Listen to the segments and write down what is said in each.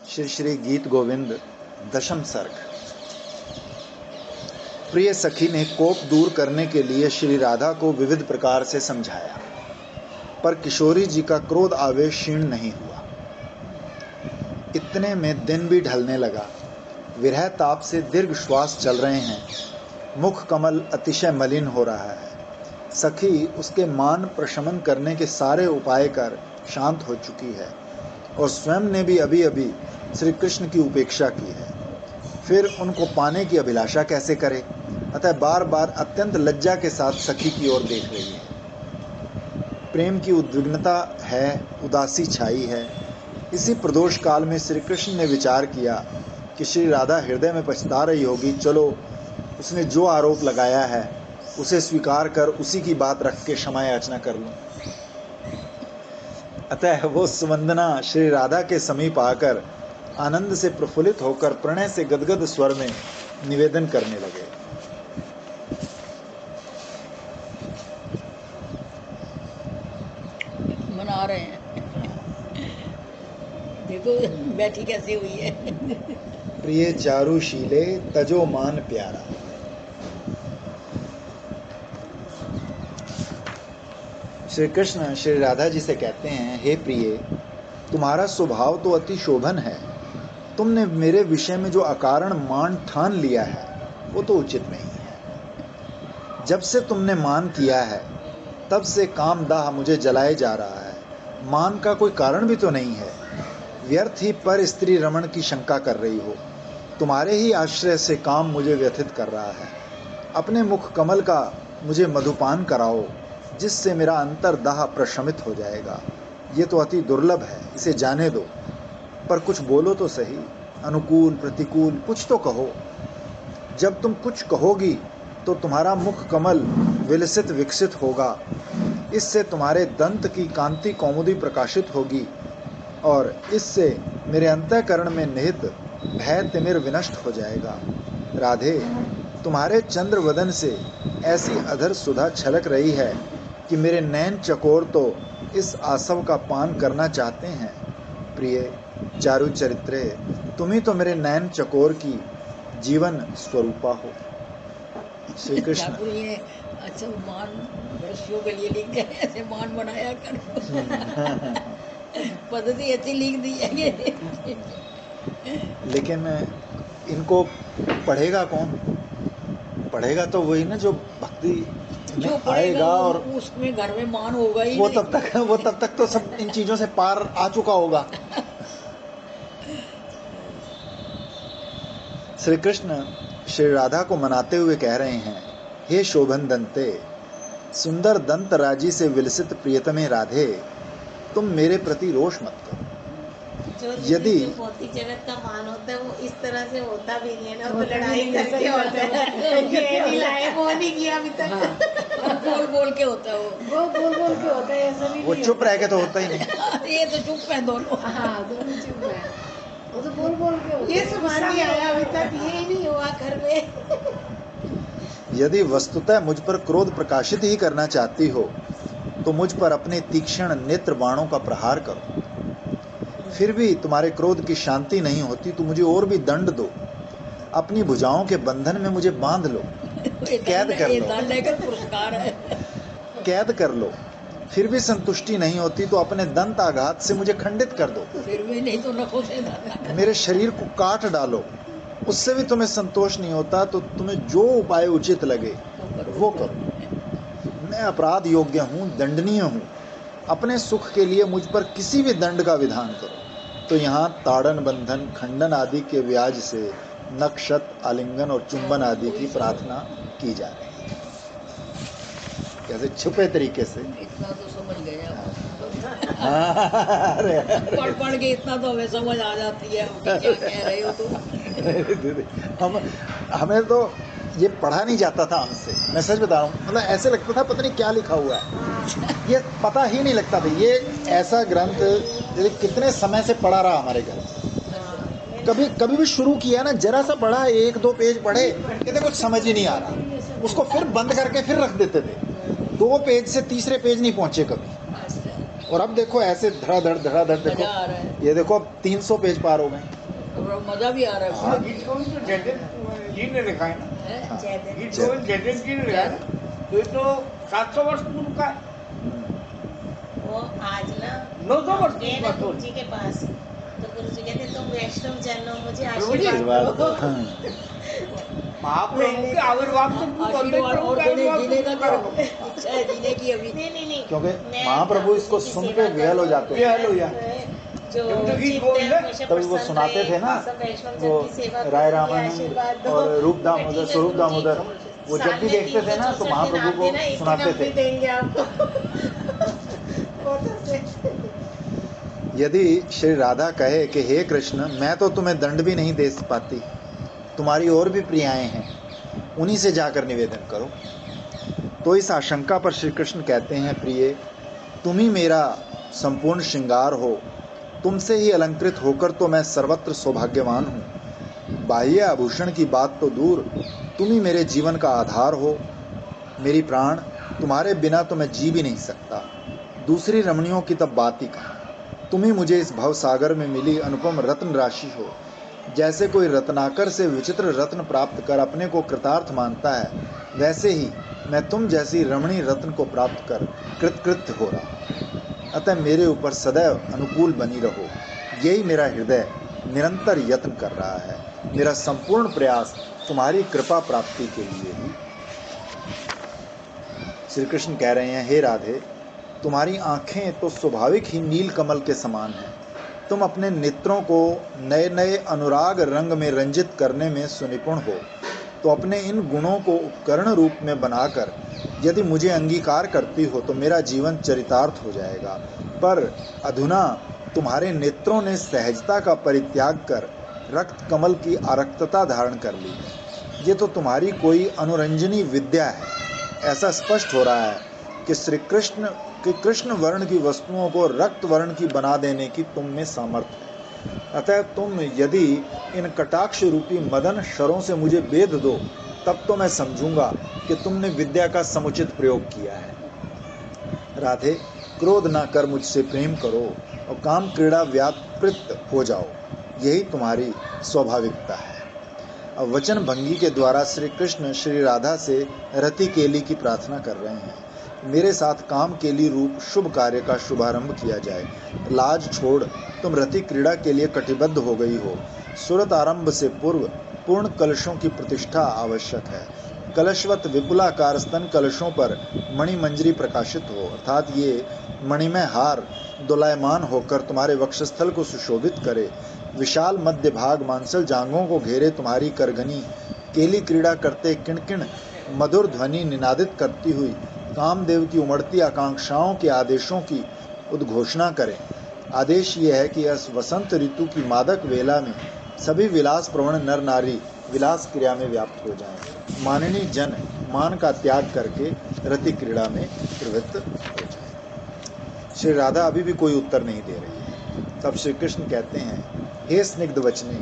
श्री श्री गीत गोविंद दशम सर्ग। प्रिय सखी ने कोप दूर करने के लिए श्री राधा को विविध प्रकार से समझाया, पर किशोरी जी का क्रोध आवेश क्षीण नहीं हुआ। इतने में दिन भी ढलने लगा। विरह ताप से दीर्घ श्वास चल रहे हैं। मुख कमल अतिशय मलिन हो रहा है। सखी उसके मान प्रशमन करने के सारे उपाय कर शांत हो चुकी है और स्वयं ने भी अभी अभी श्री कृष्ण की उपेक्षा की है। फिर उनको पाने की अभिलाषा कैसे करे? अतः बार बार अत्यंत लज्जा के साथ सखी की ओर देख रही है। प्रेम की उद्विग्नता है, उदासी छाई है। इसी प्रदोष काल में श्री कृष्ण ने विचार किया कि श्री राधा हृदय में पछता रही होगी। चलो, उसने जो आरोप लगाया है उसे स्वीकार कर उसी की बात रख के क्षमा याचना कर लूं। अतः वो सुवंदना श्री राधा के समीप आकर आनंद से प्रफुल्लित होकर प्रणय से गदगद स्वर में निवेदन करने लगे। मना रहे हैं। देखो बैठी कैसी हुई है। प्रिय चारुशीले तजो मान प्यारा। श्री कृष्ण श्री राधा जी से कहते हैं, हे प्रिय, तुम्हारा स्वभाव तो अति शोभन है। तुमने मेरे विषय में जो अकारण मान ठान लिया है वो तो उचित नहीं है। जब से तुमने मान किया है तब से कामदाह मुझे जलाए जा रहा है। मान का कोई कारण भी तो नहीं है। व्यर्थ ही पर स्त्री रमण की शंका कर रही हो। तुम्हारे ही आश्रय से काम मुझे व्यथित कर रहा है। अपने मुख कमल का मुझे मधुपान कराओ, जिससे मेरा अंतर्दाह प्रशमित हो जाएगा। ये तो अति दुर्लभ है, इसे जाने दो। पर कुछ बोलो तो सही, अनुकूल प्रतिकूल कुछ तो कहो। जब तुम कुछ कहोगी तो तुम्हारा मुख कमल विलसित विकसित होगा। इससे तुम्हारे दंत की कांति कौमुदी प्रकाशित होगी और इससे मेरे अंतःकरण में निहित भय तिमिर विनष्ट हो जाएगा। राधे, तुम्हारे चंद्र वदन से ऐसी अधर सुधा छलक रही है कि मेरे नैन चकोर तो इस आसव का पान करना चाहते हैं। प्रिय चारु चरित्रे, तुम ही तो मेरे नैन चकोर की जीवन स्वरूपा हो। श्री कृष्ण। ये अच्छा मान वर्षियों के लिए लिख दिया, ऐसे मान बनाया कर। पद्धति अच्छी लिख दी है। लेकिन इनको पढ़ेगा कौन? पढ़ेगा तो वही ना जो भक्ति जो आएगा, और उसमें घर में मान होगा ही वो नहीं। तब तक तो सब इन चीजों से पार आ चुका होगा। श्री कृष्ण श्री राधा को मनाते हुए कह रहे हैं, हे शोभन दंते, सुंदर दंत राजी से विलसित प्रियतमे राधे, तुम मेरे प्रति रोष मत करो। यदि भौतिक जगत का मान होता है वो इस तरह से होता भी नहीं है ना, वो तो लड़ाई करके होता है। ये नहीं लाए, वो नहीं किया अभी तक। बोल बोल के होता है वो बोल बोल के होता है, ऐसा नहीं। वो चुप रह के तो होता ही नहीं। ये तो चुप है दोनों। हाँ, दोनों चुप है। वो तो बोल बोल के होता है। ये सुभान नहीं आया अभी तक, ये नहीं हुआ घर में। यदि वस्तुतः मुझ पर क्रोध प्रकाशित ही करना चाहती हो तो मुझ पर अपने तीक्ष्ण नेत्र बाणों का प्रहार करो। फिर भी तुम्हारे क्रोध की शांति नहीं होती तो मुझे और भी दंड दो। अपनी भुजाओं के बंधन में मुझे बांध लो, कैद कर लो। दंड है, पुरस्कार है। कैद कर लो। फिर भी संतुष्टि नहीं होती तो अपने दंत आघात से मुझे खंडित कर दो। फिर भी नहीं तो नखों से मेरे शरीर को काट डालो। उससे भी तुम्हें संतोष नहीं होता तो तुम्हें जो उपाय उचित लगे वो करो। मैं अपराध योग्य हूँ, दंडनीय हूँ। अपने सुख के लिए मुझ पर किसी भी दंड का विधान करो। तो यहाँ ताड़न, बंधन, खंडन आदि के व्याज से नक्षत, आलिंगन और चुंबन आदि की प्रार्थना की जा रही है। कैसे छुपे तरीके से। इतना तो समझ गए। अरे पढ़ के इतना तो हमें समझ आ जाती है क्या कह रहे हो तुम। हमें तो ये पढ़ा नहीं जाता था हमसे, मैं सच बता रहा हूँ। मतलब ऐसे लगता था पता नहीं क्या लिखा हुआ है, ये पता ही नहीं लगता था। ये ऐसा ग्रंथ कितने समय से पढ़ा रहा हमारे घर। कभी भी शुरू किया ना, जरा सा पढ़ा, 1-2 पेज पढ़े, कहते कुछ समझ ही नहीं आ रहा, उसको फिर बंद करके फिर रख देते थे। 2 पेज से तीसरे पेज नहीं पहुंचे कभी। और अब देखो ऐसे धड़ाधड़ देखो, ये देखो अब 300 पेज पार हो गए। और मजा भी आ रहा है। हाँ, गीत गोविंद तो जयदेव जी ने लिखा है ना, हैं? जयदेव गीत गोविंद जयदेव जी ने लिखा है ना, तो ये तो 700 वर्ष पूर्व का है, वो आज ना 900 वर्ष गए पूर्व ना का। गुरु जी के पास, तो गुरु जी कहते तुम वैष्णव जन हो, मुझे प्रभु जी, आशीर्वाद दो। महाप्रभु के आविर्भाव से पूर्व आशीर्वाद प्रभु और के जीने आविर्भाव जीने से का पूर्व क्या इच्छा है जीने की अभी। नहीं क्योंकि मैं महाप्रभु इसको किसी सुन सेवा के विहल हो करूं। जाते विहल हो जाते। जो जब तक गीत चित्त गोविंद है, हमेशा तभी वो प्रसन्न सुनाते रहे, थे ना, सब वैष्णव वो जन की सेवा राय करो, ये रामानंद आशीर्वाद दो। और रूप तो दामोदर, ठीक है, स्वरूप गुरु जी, दामोदर, वो साल जब भी में देखते थे ना तो 364 महाप्रभु दिन को आते ना, एक सुनाते दिन हम भी थे। देंगे आपको। फोटो से। यदि श्री राधा कहे कि हे कृष्ण, मैं तो तुम्हें दंड भी नहीं दे पाती, तुम्हारी और भी प्रियाएं हैं, उन्हीं से जाकर निवेदन करो, तो इस आशंका पर श्री कृष्ण कहते हैं, प्रिय, तुम ही मेरा संपूर्ण श्रृंगार हो, तुमसे ही अलंकृत होकर तो मैं सर्वत्र सौभाग्यवान हूँ। बाह्य आभूषण की बात तो दूर, तुम ही मेरे जीवन का आधार हो। मेरी प्राण, तुम्हारे बिना तो मैं जी भी नहीं सकता। दूसरी रमणियों की तब बात ही कहाँ, तुम ही मुझे इस भव सागर में मिली अनुपम रत्न राशि हो। जैसे कोई रत्नाकर से विचित्र रत्न प्राप्त कर अपने को कृतार्थ मानता है, वैसे ही मैं तुम जैसी रमणी रत्न को प्राप्त कर कृतकृत्य हो रहा। अतः मेरे ऊपर सदैव अनुकूल बनी रहो, यही मेरा हृदय निरंतर यत्न कर रहा है। मेरा संपूर्ण प्रयास तुम्हारी कृपा प्राप्ति के लिए ही। श्री कृष्ण कह रहे हैं, हे राधे, तुम्हारी आंखें तो स्वाभाविक ही नील कमल के समान हैं। तुम अपने नेत्रों को नए नए अनुराग रंग में रंजित करने में सुनिपुण हो, तो अपने इन गुणों को उपकरण रूप में बनाकर यदि मुझे अंगीकार करती हो तो मेरा जीवन चरितार्थ हो जाएगा। पर अधुना तुम्हारे नेत्रों ने सहजता का परित्याग कर रक्त कमल की आरक्तता धारण कर ली है। ये तो तुम्हारी कोई अनुरंजनी विद्या है। ऐसा स्पष्ट हो रहा है कि श्री कृष्ण कि कृष्ण वर्ण की वस्तुओं को रक्त वर्ण की बना देने की तुम में सामर्थ्य है। अतः तुम यदि इन कटाक्ष रूपी मदन शरों से मुझे बेध दो, तब तो मैं समझूंगा कि तुमने विद्या का समुचित प्रयोग किया है। राधे, क्रोध न कर मुझसे प्रेम करो और काम क्रीड़ा व्यापृत हो जाओ, यही तुम्हारी स्वाभाविकता है। अब वचन भंगी के द्वारा श्री कृष्ण श्री राधा से रति केली की प्रार्थना कर रहे हैं। मेरे साथ काम केली रूप शुभ कार्य का शुभारंभ किया जाए। लाज छोड़ तुम रति क्रीड़ा के लिए कटिबद्ध हो गई हो। सुरत आरंभ से पूर्व पूर्ण कलशों की प्रतिष्ठा आवश्यक है। कलशवत विपुलाकार स्तन कलशों पर मणिमंजरी प्रकाशित हो, अर्थात ये मणिमय हार दोलायमान होकर तुम्हारे वक्षस्थल को सुशोभित करे। विशाल मध्य भाग मांसल जांघों को घेरे तुम्हारी करघनी केली क्रीड़ा करते किणकिण मधुर ध्वनि निनादित करती हुई कामदेव की उमड़ती आकांक्षाओं के आदेशों की उद्घोषणा करें। आदेश ये है कि इस वसंत ऋतु की मादक वेला में सभी विलास प्रवण नर नारी विलास क्रिया में व्याप्त हो जाएं। माननीय जन मान का त्याग करके रति क्रीड़ा में प्रवृत्त हो जाएं। श्री राधा अभी भी कोई उत्तर नहीं दे रही है। तब श्री कृष्ण कहते हैं, हे स्निग्ध वचने,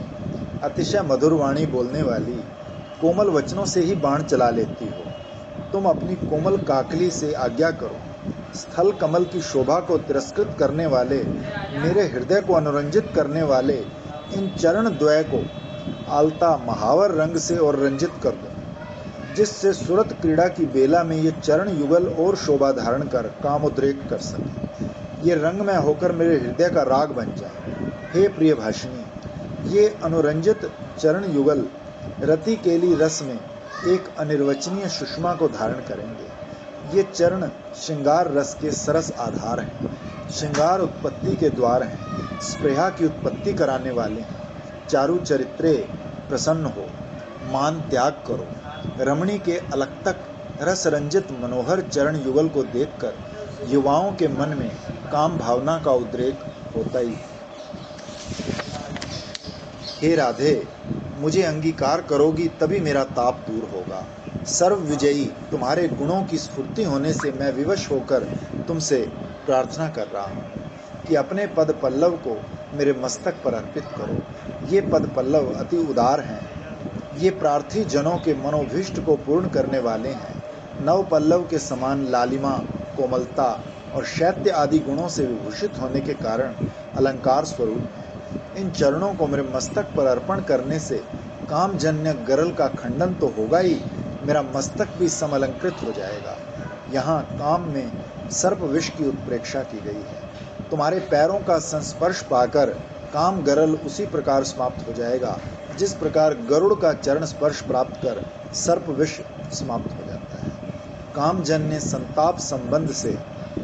अतिशय मधुर वाणी बोलने वाली, कोमल वचनों से ही बाण चला लेती हो। तुम अपनी कोमल काकली से आज्ञा करो। स्थल कमल की शोभा को तिरस्कृत करने वाले, मेरे हृदय को अनुरंजित करने वाले इन चरण द्वय को आलता महावर रंग से और रंजित कर दो, जिससे सुरत क्रीड़ा की बेला में ये चरण युगल और शोभा धारण कर कामोद्रेक कर सके। ये रंगमय होकर मेरे हृदय का राग बन जाए। हे प्रिय भाषिणी, ये अनुरंजित चरण युगल रति केली रस में एक अनिर्वचनीय सुषमा को धारण करेंगे। ये चरण श्रृंगार रस के सरस आधार हैं, श्रृंगार उत्पत्ति के द्वार हैं, स्पृहा की उत्पत्ति कराने वाले हैं। चारु चरित्रे प्रसन्न हो, मान त्याग करो। रमणी के अलग तक रस रंजित मनोहर चरण युगल को देखकर युवाओं के मन में काम भावना का उद्रेक होता ही। हे राधे, मुझे अंगीकार करोगी तभी मेरा ताप दूर होगा। सर्व विजयी तुम्हारे गुणों की स्फूर्ति होने से मैं विवश होकर तुमसे प्रार्थना कर रहा हूँ कि अपने पद पल्लव को मेरे मस्तक पर अर्पित करो। ये पद पल्लव अति उदार हैं। ये प्रार्थी जनों के मनोभीष्ट को पूर्ण करने वाले हैं। नव पल्लव के समान लालिमा, कोमलता और शैत्य आदि गुणों से विभूषित होने के कारण अलंकार स्वरूप हैं। इन चरणों को मेरे मस्तक पर अर्पण करने से कामजन्य गरल का खंडन तो होगा ही, मेरा मस्तक भी समलंकृत हो जाएगा। यहाँ काम में सर्प विष की उत्प्रेक्षा की गई है। तुम्हारे पैरों का संस्पर्श पाकर काम गरल उसी प्रकार समाप्त हो जाएगा जिस प्रकार गरुड़ का चरण स्पर्श प्राप्त कर सर्प विष समाप्त हो जाता है। कामजन्य संताप संबंध से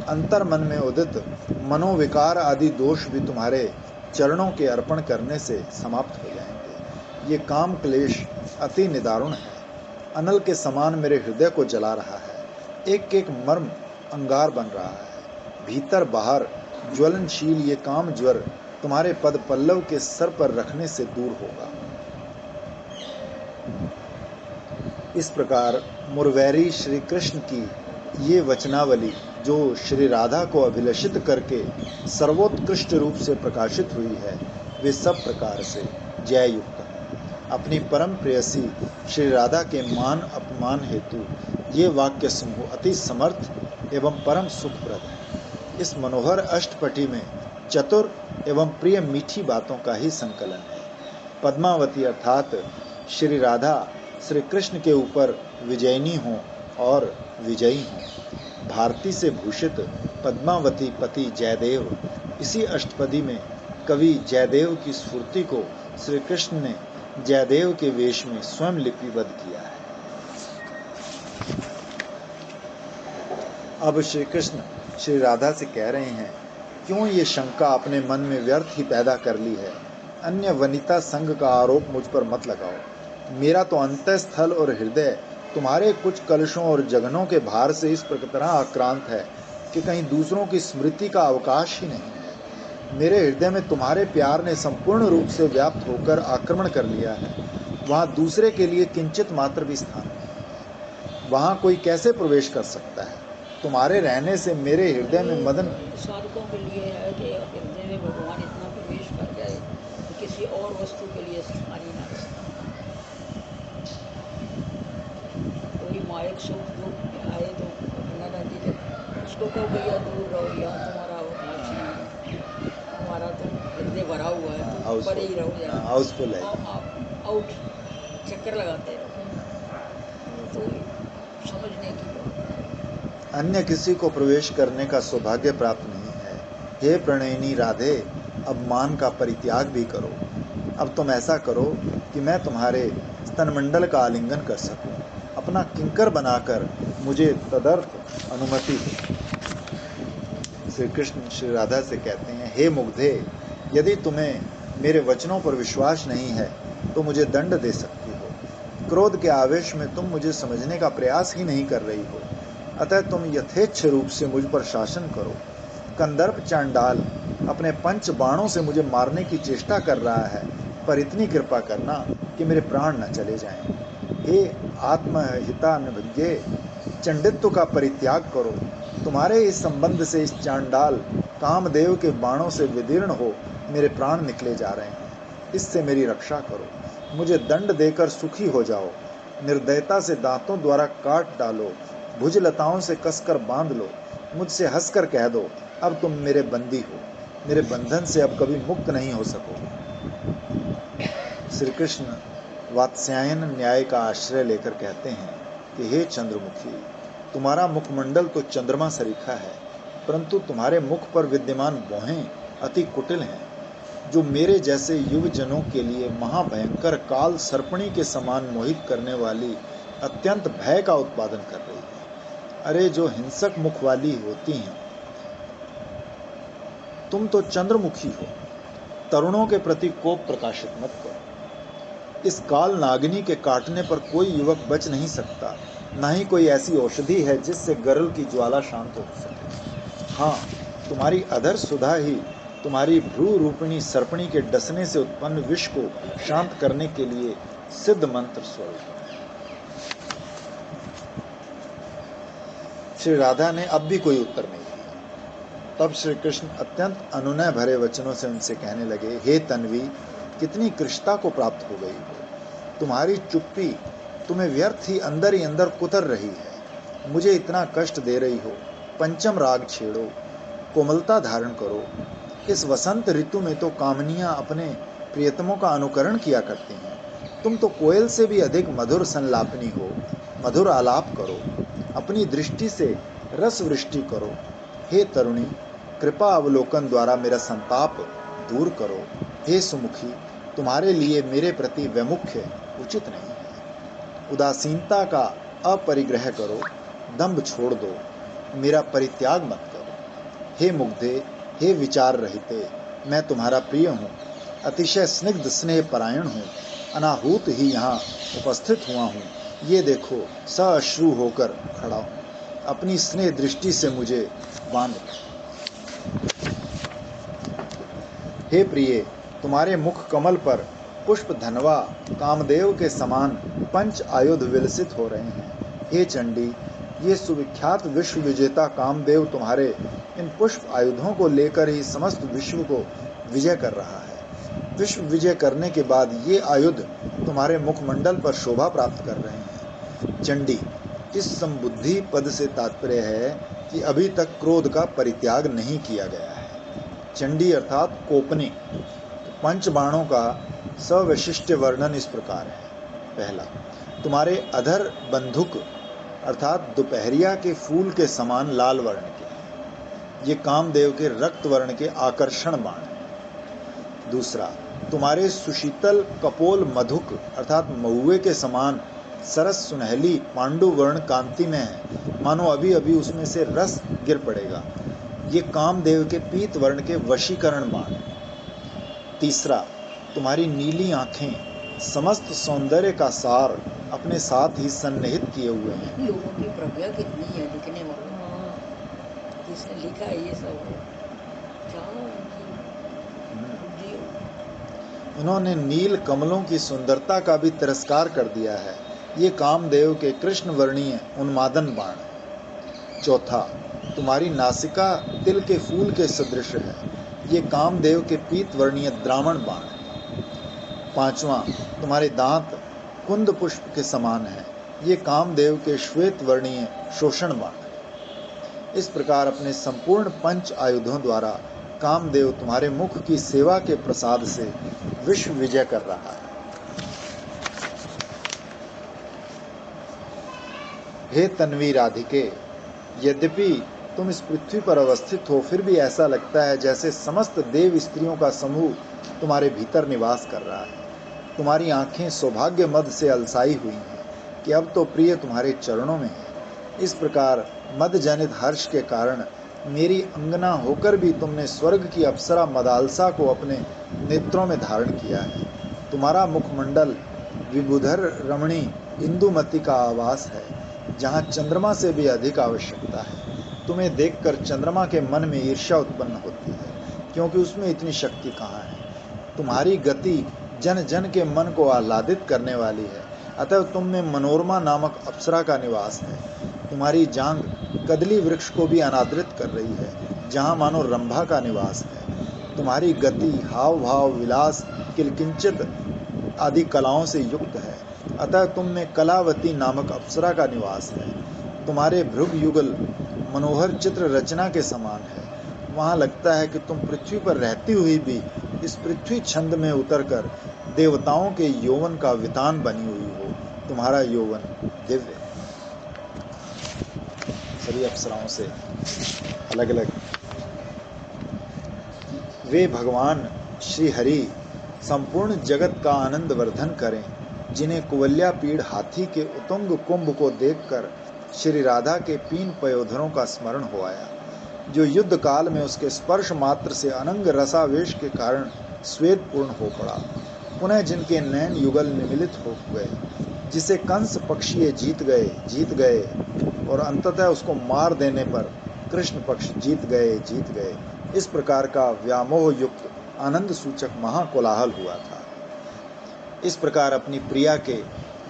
अंतर मन में उदित मनोविकार आदि दोष भी तुम्हारे चरणों के अर्पण करने से समाप्त हो जाएंगे। ये काम क्लेश अति निदारुण है, अनल के समान मेरे हृदय को जला रहा है। एक एक मर्म अंगार बन रहा है। भीतर बाहर ज्वलनशील ये काम ज्वर तुम्हारे पद पल्लव के सर पर रखने से दूर होगा। इस प्रकार मुरवैरी श्री कृष्ण की ये वचनावली जो श्री राधा को अभिलषित करके सर्वोत्कृष्ट रूप से प्रकाशित हुई है, वे सब प्रकार से जय युक्त हैं। अपनी परम प्रेयसी श्री राधा के मान अपमान हेतु ये वाक्य समूह अति समर्थ एवं परम सुखप्रद है। इस मनोहर अष्टपटी में चतुर एवं प्रिय मीठी बातों का ही संकलन है। पद्मावती अर्थात श्री राधा श्री कृष्ण के ऊपर विजयिनी हों और विजयी हों। भारती से भूषित पद्मावती पति जयदेव, इसी अष्टपदी में कवि जयदेव की स्फूर्ति को श्री कृष्ण ने जयदेव के वेश में स्वयं लिपिबद्ध किया है। अब श्री कृष्ण श्री राधा से कह रहे हैं, क्यों ये शंका अपने मन में व्यर्थ ही पैदा कर ली है? अन्य वनिता संग का आरोप मुझ पर मत लगाओ। मेरा तो अंतःस्थल और हृदय तुम्हारे कुछ कलशों और जगनों के भार से इस प्रकार आक्रांत है कि कहीं दूसरों की स्मृति का अवकाश ही नहीं है। मेरे हृदय में तुम्हारे प्यार ने संपूर्ण रूप से व्याप्त होकर आक्रमण कर लिया है। वहाँ दूसरे के लिए किंचित मात्र भी स्थान नहीं। वहाँ कोई कैसे प्रवेश कर सकता है? तुम्हारे रहने से मेरे हृदय में मदन साधकों के लिए है कि हृदय में भगवान इतना प्रवेश कर जाए कि किसी और वस्तु के लिए स्थान ही ना रहे। कोई मायक सुख दुख आए तो अपना रहती है, उसको कहो भैया दूर रहो, यहाँ तुम्हारा अवकाश नहीं है, हमारा तो हृदय भरा हुआ है, तो परे ही रहो, यहाँ हाउसफुल है, आउट चक्कर लगाते रहो। तो समझने की अन्य किसी को प्रवेश करने का सौभाग्य प्राप्त नहीं है। हे प्रणयिनी राधे, अब मान का परित्याग भी करो। अब तुम ऐसा करो कि मैं तुम्हारे स्तनमंडल का आलिंगन कर सकूं। अपना किंकर बनाकर मुझे तदर्थ अनुमति दो। श्री कृष्ण श्री राधा से कहते हैं, हे मुग्धे, यदि तुम्हें मेरे वचनों पर विश्वास नहीं है तो मुझे दंड दे सकती हो। क्रोध के आवेश में तुम मुझे समझने का प्रयास ही नहीं कर रही हो, अतः तुम यथेच्छ रूप से मुझ पर शासन करो। कंदर्प चांडाल अपने पंच बाणों से मुझे मारने की चेष्टा कर रहा है, पर इतनी कृपा करना कि मेरे प्राण न चले जाएं। हे आत्महितानभिज्ञे, चंडित्व का परित्याग करो। तुम्हारे इस संबंध से इस चांडाल कामदेव के बाणों से विदीर्ण हो मेरे प्राण निकले जा रहे हैं। इससे मेरी रक्षा करो, मुझे दंड देकर सुखी हो जाओ। निर्दयता से दांतों द्वारा काट डालो, भुजलताओं से कसकर बांध लो। मुझसे हंसकर कह दो, अब तुम मेरे बंदी हो, मेरे बंधन से अब कभी मुक्त नहीं हो सकोगे। श्री कृष्ण वात्स्यायन न्याय का आश्रय लेकर कहते हैं कि हे चंद्रमुखी, तुम्हारा मुखमंडल तो चंद्रमा सरीखा है, परंतु तुम्हारे मुख पर विद्यमान भौहें अति कुटिल हैं, जो मेरे जैसे युवजनों के लिए महाभयंकर काल सर्पणी के समान मोहित करने वाली अत्यंत भय का उत्पादन कर रही है। अरे जो हिंसक मुख वाली होती हैं, तुम तो चंद्रमुखी हो, तरुणों के प्रति कोप प्रकाशित मत करो। इस काल नागिनी के काटने पर कोई युवक बच नहीं सकता, ना ही कोई ऐसी औषधि है जिससे गरुल की ज्वाला शांत हो सके। हाँ, तुम्हारी अधर सुधा ही तुम्हारी भ्रू रूपिणी सर्पणी के डसने से उत्पन्न विष को शांत करने के लिए सिद्ध मंत्र स्वरूप। श्री राधा ने अब भी कोई उत्तर नहीं दिया। तब श्री कृष्ण अत्यंत अनुनय भरे वचनों से उनसे कहने लगे, हे तन्वी, कितनी कृष्णता को प्राप्त हो गई हो। तुम्हारी चुप्पी तुम्हें व्यर्थ ही अंदर कुतर रही है, मुझे इतना कष्ट दे रही हो। पंचम राग छेड़ो, कोमलता धारण करो। इस वसंत ऋतु में तो कामनियां अपने प्रियतमों का अनुकरण किया करती हैं। तुम तो कोयल से भी अधिक मधुर संलापनी हो। मधुर आलाप करो, अपनी दृष्टि से रस वृष्टि करो। हे तरुणी, कृपा अवलोकन द्वारा मेरा संताप दूर करो। हे सुमुखी, तुम्हारे लिए मेरे प्रति वैमुख्य उचित नहीं है। उदासीनता का अपरिग्रह करो, दंभ छोड़ दो, मेरा परित्याग मत करो। हे मुग्धे, हे विचार रहिते, मैं तुम्हारा प्रिय हूँ, अतिशय स्निग्ध स्नेह परायण हूँ, अनाहूत ही यहाँ उपस्थित हुआ हूँ। ये देखो, सअश्रु होकर खड़ा हूँ, अपनी स्नेह दृष्टि से मुझे बांध लो। हे प्रिय, तुम्हारे मुख कमल पर पुष्प धनवा कामदेव के समान पंच आयुध विलसित हो रहे हैं। हे चंडी, ये सुविख्यात विश्व विजेता कामदेव तुम्हारे इन पुष्प आयुधों को लेकर ही समस्त विश्व को विजय कर रहा है। विश्व विजय करने के बाद ये आयुध तुम्हारे मुखमंडल पर शोभा प्राप्त कर रहे हैं। चंडी, इस संबुद्धि पद से तात्पर्य है कि अभी तक क्रोध का परित्याग नहीं किया गया है। चंडी अर्थात कोपने। पंच बाणों का सविशिष्ट वर्णन इस प्रकार है। पहला, तुम्हारे अधर बंधुक अर्थात दोपहरिया के फूल के समान लाल वर्ण के हैं। ये कामदेव के रक्त वर्ण के आकर्षण बाण हैं। दूसरा, तुम्हारे सुशीतल कपोल मधुक अर्थात महुए के समान सरस सुनहली पांडु वर्ण कांति में है, मानो अभी अभी उसमें से रस गिर पड़ेगा। ये कामदेव के पीत वर्ण के वशीकरण बाण। तीसरा, तुम्हारी नीली आंखें समस्त सौंदर्य का सार अपने साथ ही सन्निहित किए हुए हैं। लोगों की प्रज्ञा कितनी है लिखने वालों, जिसने लिखा है ये सब क्या उनकी बुद्धि हो। इन्होंने नील कमलों की सुंदरता का भी तिरस्कार कर दिया है। ये कामदेव के कृष्ण वर्णीय उन्मादन बाण। चौथा, तुम्हारी नासिका तिल के फूल के सदृश है। ये कामदेव के पीत वर्णीय द्रावण बाण। पांचवा, तुम्हारे दांत कुंद पुष्प के समान है। ये कामदेव के श्वेत वर्णीय शोषण बाण। इस प्रकार अपने संपूर्ण पंच आयुधों द्वारा कामदेव तुम्हारे मुख की सेवा के प्रसाद से विश्व विजय कर रहा है। हे तन्वी राधिके, यद्यपि तुम इस पृथ्वी पर अवस्थित हो, फिर भी ऐसा लगता है जैसे समस्त देव स्त्रियों का समूह तुम्हारे भीतर निवास कर रहा है। तुम्हारी आंखें सौभाग्य मद से अलसाई हुई हैं कि अब तो प्रिय तुम्हारे चरणों में है। इस प्रकार मद जनित हर्ष के कारण मेरी अंगना होकर भी तुमने स्वर्ग की अप्सरा मदालसा को अपने नेत्रों में धारण किया है। तुम्हारा मुखमंडल विबुधर रमणी इंदुमती का आवास है, जहाँ चंद्रमा से भी अधिक आवश्यकता है। तुम्हें देखकर चंद्रमा के मन में ईर्ष्या उत्पन्न होती है, क्योंकि उसमें इतनी शक्ति कहाँ है। तुम्हारी गति जन जन के मन को आह्लादित करने वाली है, अतः तुम में मनोरमा नामक अप्सरा का निवास है। तुम्हारी जांघ कदली वृक्ष को भी अनादृत कर रही है, जहाँ मानो रंभा का निवास है। तुम्हारी गति हाव भाव विलास किलकिंचित आदि कलाओं से युक्त है, अतः तुम में कलावती नामक अप्सरा का निवास है। तुम्हारे भृग युगल मनोहर चित्र रचना के समान है। वहाँ लगता है कि तुम पृथ्वी पर रहती हुई भी इस पृथ्वी छंद में उतरकर देवताओं के यौवन का वितान बनी हुई हो। तुम्हारा यौवन दिव्य। सभी अप्सराओं से अलग अलग। वे भगवान श्री हरि संपूर्ण जगत का आनंद वर्धन करें, जिन्हें कुवल्या पीड़ हाथी के उतुंग कुंभ को देखकर श्री राधा के पीन पयोधरों का स्मरण हो आया, जो युद्ध काल में उसके स्पर्श मात्र से अनंग रसावेश के कारण स्वेद पूर्ण हो पड़ा। पुनः जिनके नैन युगल निमिलित हो गए, जिसे कंस पक्षी जीत गए और अंततः उसको मार देने पर कृष्ण पक्ष जीत गए। इस प्रकार का व्यामोह युक्त आनंद सूचक महाकोलाहल हुआ था। इस प्रकार अपनी प्रिया के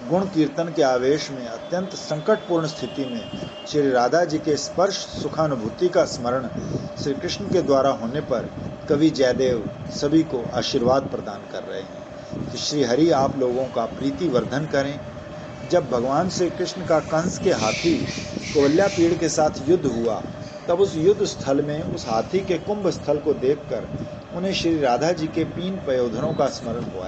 गुण कीर्तन के आवेश में अत्यंत संकटपूर्ण स्थिति में श्री राधा जी के स्पर्श सुखानुभूति का स्मरण श्री कृष्ण के द्वारा होने पर कवि जयदेव सभी को आशीर्वाद प्रदान कर रहे हैं कि श्री हरि आप लोगों का प्रीति वर्धन करें। जब भगवान श्री कृष्ण का कंस के हाथी कुवल्या पीड़ के साथ युद्ध हुआ तब उस युद्ध स्थल में उस हाथी के कुंभ स्थल को देखकर उन्हें श्री राधा जी के 3 पयोधरों का स्मरण हुआ।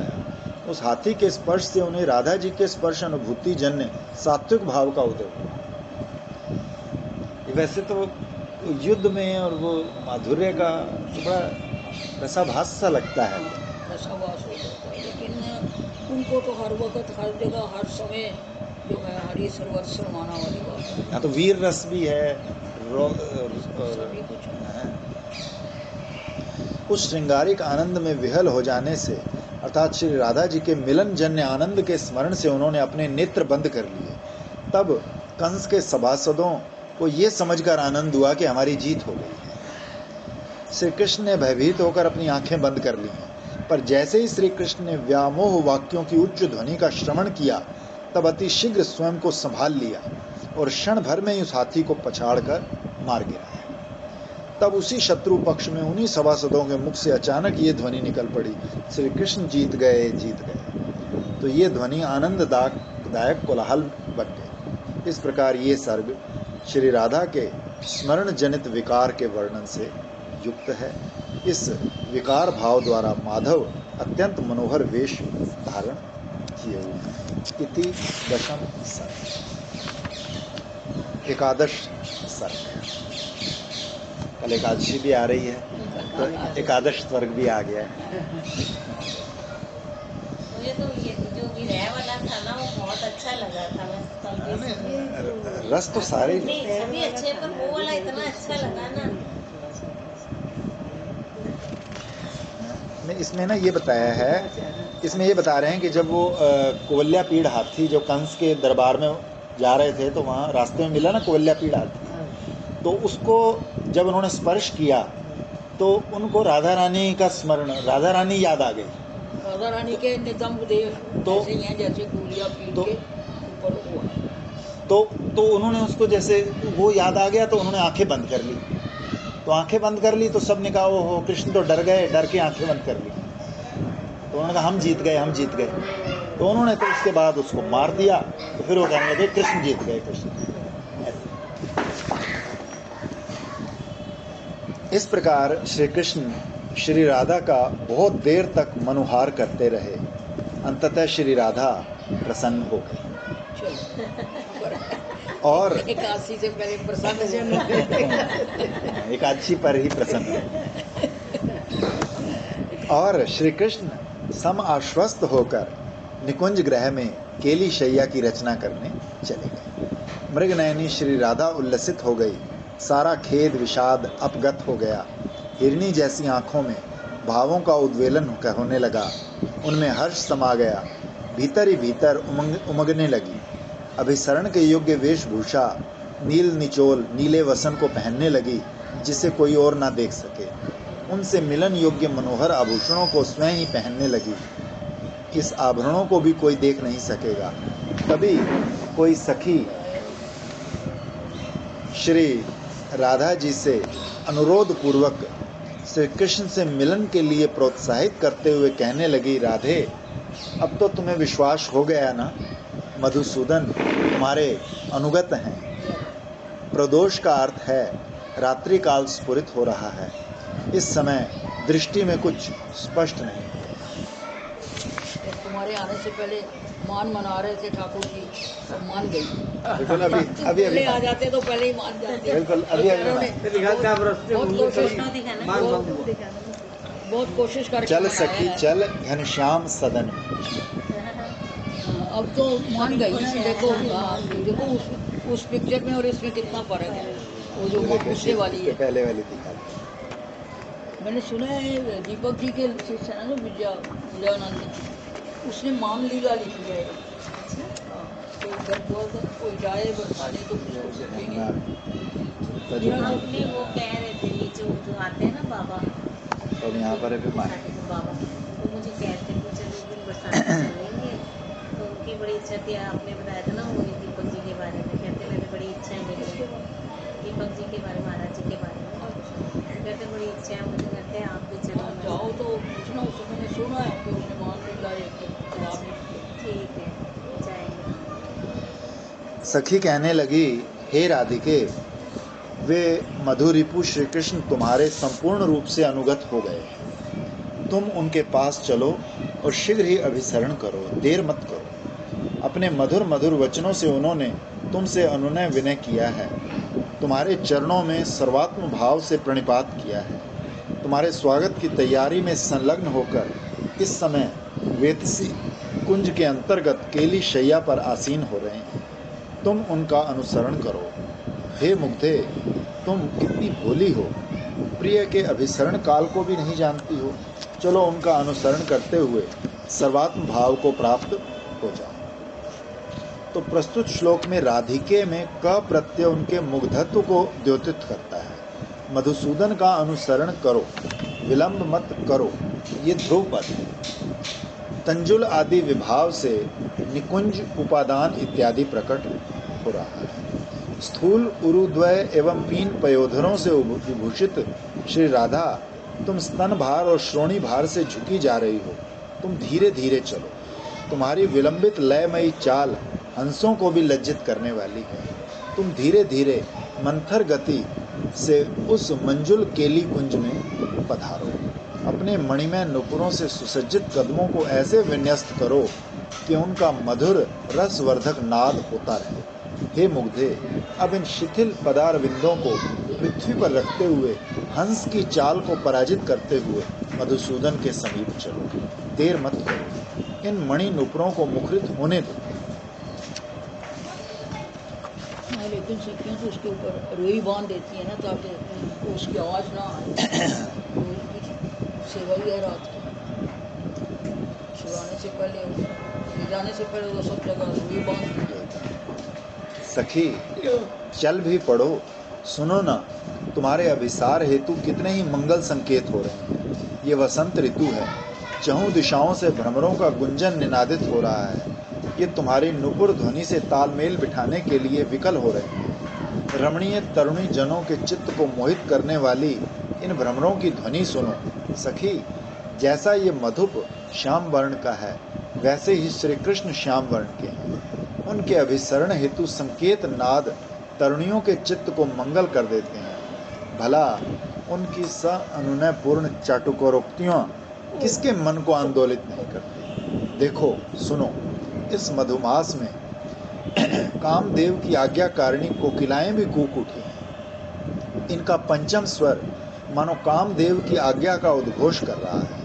उस हाथी के स्पर्श से उन्हें राधा जी के स्पर्श अनुभूति जन्य सात्विक भाव का उदय हुआ। वैसे तो युद्ध में और वो माधुर्य का तो बड़ा रसाभास सा लगता है, रसाभास हो जाता है, लेकिन उनको तो हर वक्त हर जगह हर समय जो है हरि सर्वस्व माना वाली बात है। हाँ, तो वीर रस भी है, सभी कुछ है। उस श्रृंगारिक आनंद में विहल हो जाने से अर्थात श्री राधा जी के मिलन जन्य आनंद के स्मरण से उन्होंने अपने नेत्र बंद कर लिए। तब कंस के सभासदों को ये समझकर आनंद हुआ कि हमारी जीत हो गई है। श्री कृष्ण ने भयभीत होकर अपनी आंखें बंद कर ली, पर जैसे ही श्री कृष्ण ने व्यामोह वाक्यों की उच्च ध्वनि का श्रवण किया, तब अति शीघ्र स्वयं को संभाल लिया और क्षण भर में ही उस हाथी को पछाड़कर मार गिराया। तब उसी शत्रु पक्ष में उन्हीं सभासदों के मुख से अचानक ये ध्वनि निकल पड़ी, श्री कृष्ण जीत गए, जीत गए। तो ये ध्वनि आनंददायक कोलाहल बन गई। इस प्रकार ये सर्ग श्री राधा के स्मरण जनित विकार के वर्णन से युक्त है। इस विकार भाव द्वारा माधव अत्यंत मनोहर वेश धारण किए हुए हैं। इति दशम सर्ग, एकादश सर्ग। कल एकादशी भी आ रही है, तो एकादश स्वर्ग भी आ गया है। मुझे तो ये जो विनय वाला था ना वो बहुत अच्छा लगा था। मैं कल भी रस तो सारे नहीं सभी अच्छे, पर वो वाला इतना अच्छा लगा ना। इसमें ना ये बताया है, इसमें ये बता रहे हैं कि जब वो कोवल्यापीड़ हाथी जो कंस के दरबार में जा रहे थे, तो वहाँ रास्ते में मिला ना कोवल्यापीड़ हाथी, तो उसको जब उन्होंने स्पर्श किया तो उनको राधा रानी का स्मरण, राधा रानी याद आ गई। राधा रानी के नितंब देह तो ऐसे ही हैं जैसे गोलियां पीट के ऊपर वो है। तो उन्होंने उसको जैसे वो याद आ गया, तो उन्होंने आंखें बंद कर ली। तो आंखें बंद कर ली तो सबने कहा ओहो कृष्ण तो डर गए, डर के आंखें बंद कर ली। तो उन्होंने कहा हम जीत गए, हम जीत गए। तो उन्होंने तो उसके बाद उसको मार दिया। तो फिर वो कहने लगे कृष्ण जीत गए, कृष्ण। इस प्रकार श्री कृष्ण श्री राधा का बहुत देर तक मनोहार करते रहे। अंततः श्री राधा प्रसन्न हो गई और एकादशी से पहले प्रसन्न एकादशी पर ही प्रसन्न और श्री कृष्ण सम आश्वस्त होकर निकुंज ग्रह में केली शैया की रचना करने चले गए। मृगनयनी श्री राधा उल्लसित हो गई, सारा खेद विषाद अपगत हो गया। हिरनी जैसी आंखों में भावों का उद्वेलन होने लगा, उनमें हर्ष समा गया, भीतर ही भीतर उमगने लगी। अभिसरण के योग्य वेशभूषा नील निचोल नीले वसन को पहनने लगी, जिसे कोई और ना देख सके। उनसे मिलन योग्य मनोहर आभूषणों को स्वयं ही पहनने लगी। इस आभरणों को भी कोई देख नहीं सकेगा। तभी कोई सखी श्री राधा जी से अनुरोध पूर्वक श्री कृष्ण से मिलन के लिए प्रोत्साहित करते हुए कहने लगी, राधे अब तो तुम्हें विश्वास हो गया ना, मधुसूदन तुम्हारे अनुगत हैं। प्रदोष का अर्थ है रात्रि काल स्फुरित हो रहा है। इस समय दृष्टि में कुछ स्पष्ट नहीं। तुम्हारे आने से पहले मान मना रहे थे ठाकुर जी, और मान गई। बिल्कुल अभी आ जाते तो पहले ही मान जाते। बिल्कुल बहुत कोशिश करके चल सखी चल घनश्याम सदन। अब तो मान गई। देखो देखो उस पिक्चर में और इसमें कितना फर्क है। वो जो पिछले वाली है, पहले वाली दिखा। मैंने सुना है दीपक जी के शिष्य है ना विजयानंद, उसने मान लीला लिखी है। कोई जाए बरसाने तो अपने वो कह रहे थे नीचे जो आते हैं ना बाबा, तो यहाँ पर भी मान बाबा तो मुझे कहते थे चलो एक दिन बरसाने चलेंगे। तो उनकी बड़ी इच्छा थी, आपने बताया था ना वो दीपक जी के बारे में, कहते मेरी बड़ी इच्छा है मेरी दीपक जी के बारे में, महाराज जी के बारे में कहते बड़ी इच्छा है मुझे, कहते हैं आप भी चलो जाओ। तो पूछना उससे, मैंने सुना है कि उसने मान लीला ठीक है जाएंगे। सखी कहने लगी, हे राधिके वे मधुरिपु श्री कृष्ण तुम्हारे संपूर्ण रूप से अनुगत हो गए हैं। तुम उनके पास चलो और शीघ्र ही अभिसरण करो, देर मत करो। अपने मधुर मधुर वचनों से उन्होंने तुमसे अनुनय विनय किया है, तुम्हारे चरणों में सर्वात्म भाव से प्रणिपात किया है। तुम्हारे स्वागत की तैयारी में संलग्न होकर इस समय वेतसी कुंज के अंतर्गत केली शैया पर आसीन हो रहे हैं। तुम उनका अनुसरण करो। हे मुग्धे, तुम कितनी भोली हो, प्रिय के अभिसरण काल को भी नहीं जानती हो। चलो उनका अनुसरण करते हुए सर्वात्म भाव को प्राप्त हो जाओ। तो प्रस्तुत श्लोक में राधिके में क प्रत्यय उनके मुग्धत्व को द्योतित करता है। मधुसूदन का अनुसरण करो, विलंब मत करो, ये ध्रुव पद है। तंजुल आदि विभाव से निकुंज, उपादान इत्यादि प्रकट हो रहा है। स्थूल उरुद्वय एवं पीन पयोधरों से विभूषित श्री राधा, तुम स्तन भार और श्रोणी भार से झुकी जा रही हो। तुम धीरे धीरे चलो। तुम्हारी विलंबित लयमयी चाल हंसों को भी लज्जित करने वाली है। तुम धीरे धीरे मंथर गति से उस मंजुल केली कुंज में पधारो। अपने मणिमय नुपुरों से सुसज्जित कदमों को ऐसे विन्यस्त करो कि उनका मधुर रसवर्धक नाद होता रहे। हे मुग्धे, अब इन शिथिल पदार विंदों को पृथ्वी पर रखते हुए हंस की चाल को पराजित करते हुए मधुसूदन के समीप चलो, देर मत करो। इन मणि नुपुरों को मुखरित होने दो। लेकिन सखियां तो उसके ऊपर रुई बांध देती है ना, ताकि उसकी आवाज ना आए। रुई की सेवा ही है रात की, सुलाने से पहले, ले जाने से पहले वो सब जगह रुई बांध दी जाती है। सखी, चल भी पड़ो। सुनो ना, तुम्हारे अभिसार हेतु कितने ही मंगल संकेत हो रहे हैं। ये वसंत ऋतु है, चहुं दिशाओं से भ्रमरों का गुंजन निनादित हो रहा है। ये तुम्हारी नुपुर ध्वनि से तालमेल बिठाने के लिए विकल हो रहे हैं। रमणीय तरुणी जनों के चित्त को मोहित करने वाली इन भ्रमरों की ध्वनि सुनो। सखी, जैसा ये मधुप श्याम वर्ण का है, वैसे ही श्री कृष्ण श्याम वर्ण के हैं। उनके अभिसरण हेतु संकेत नाद तरुणियों के चित्त को मंगल कर देते हैं। भला उनकी स अनुनय पूर्ण चाटुकोक्तियां किसके मन को आंदोलित नहीं करती। देखो, सुनो, इस मधुमास में कामदेव की आज्ञाकारिणी कोकिलाएं भी कूक उठी हैं। इनका पंचम स्वर मानो कामदेव की आज्ञा का उद्घोष कर रहा है।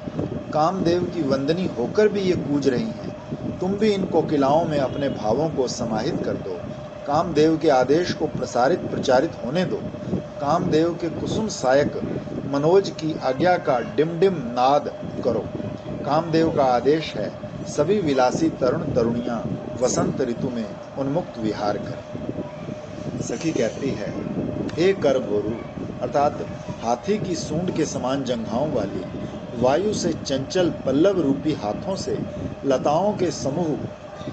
कामदेव की वंदनी होकर भी ये कूज रही हैं। तुम भी इन कोकिलाओं में अपने भावों को समाहित कर दो। कामदेव के आदेश को प्रचारित होने दो। कामदेव के कुसुम सायक मनोज की आज्ञा का डिम नाद करो। कामदेव का आदेश है, सभी विलासी तरुण तरुणियां वसंत ऋतु में उन्मुक्त विहार करें। सखी कहती है, हे कर भोरू, अर्थात हाथी की सूंड के समान जंघाओं वाली, वायु से चंचल पल्लव रूपी हाथों से लताओं के समूह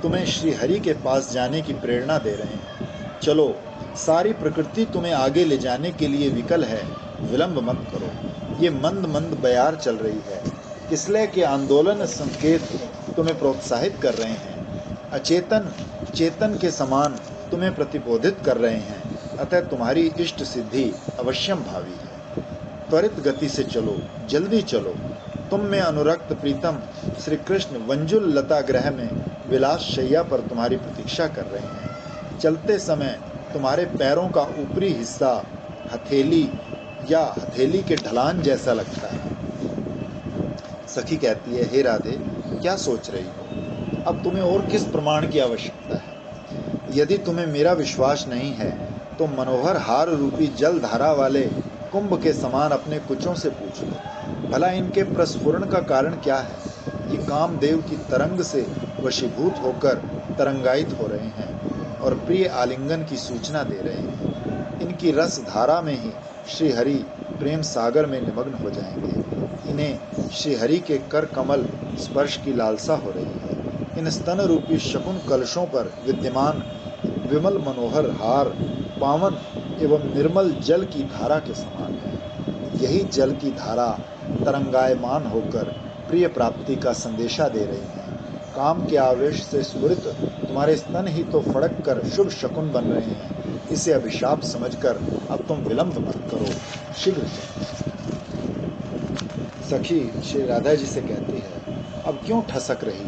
तुम्हें श्री हरि के पास जाने की प्रेरणा दे रहे हैं। चलो, सारी प्रकृति तुम्हें आगे ले जाने के लिए विकल है, विलंब मत करो। ये मंद मंद बयार चल रही है। किसलय के आंदोलन संकेत तुम्हें प्रोत्साहित कर रहे हैं। अचेतन चेतन के समान तुम्हें प्रतिबोधित कर रहे हैं। अतः तुम्हारी इष्ट सिद्धि अवश्यम भावी है। त्वरित गति से चलो, जल्दी चलो। तुम में अनुरक्त प्रीतम श्री कृष्ण वंजुल लता ग्रह में विलास शैया पर तुम्हारी प्रतीक्षा कर रहे हैं। चलते समय तुम्हारे पैरों का ऊपरी हिस्सा हथेली या हथेली के ढलान जैसा लगता है। सखी कहती है, हे राधे, क्या सोच रही हो? अब तुम्हें और किस प्रमाण की आवश्यकता है? यदि तुम्हें मेरा विश्वास नहीं है तो मनोहर हार रूपी जल धारा वाले कुंभ के समान अपने कुचों से पूछ लो। भला इनके प्रस्फुरण का कारण क्या है? ये कामदेव की तरंग से वशीभूत होकर तरंगायित हो रहे हैं और प्रिय आलिंगन की सूचना दे रहे हैं। इनकी रस धारा में ही श्री हरि प्रेम सागर में निमग्न हो जाएंगे। इन्हें श्री हरि के कर कमल स्पर्श की लालसा हो रही है। इन स्तन रूपी शकुन कलशों पर विद्यमान विमल मनोहर हार पावन एवं निर्मल जल की धारा के समान है। यही जल की धारा तरंगायमान होकर प्रिय प्राप्ति का संदेशा दे रही है। काम के आवेश से स्फुरित तुम्हारे स्तन ही तो फड़क कर शुभ शकुन बन रहे हैं। इसे अभिशाप समझकर अब तुम विलंब मत करो, शीघ्र चलो। सखी श्री राधा जी से कहती है, अब क्यों ठसक रही?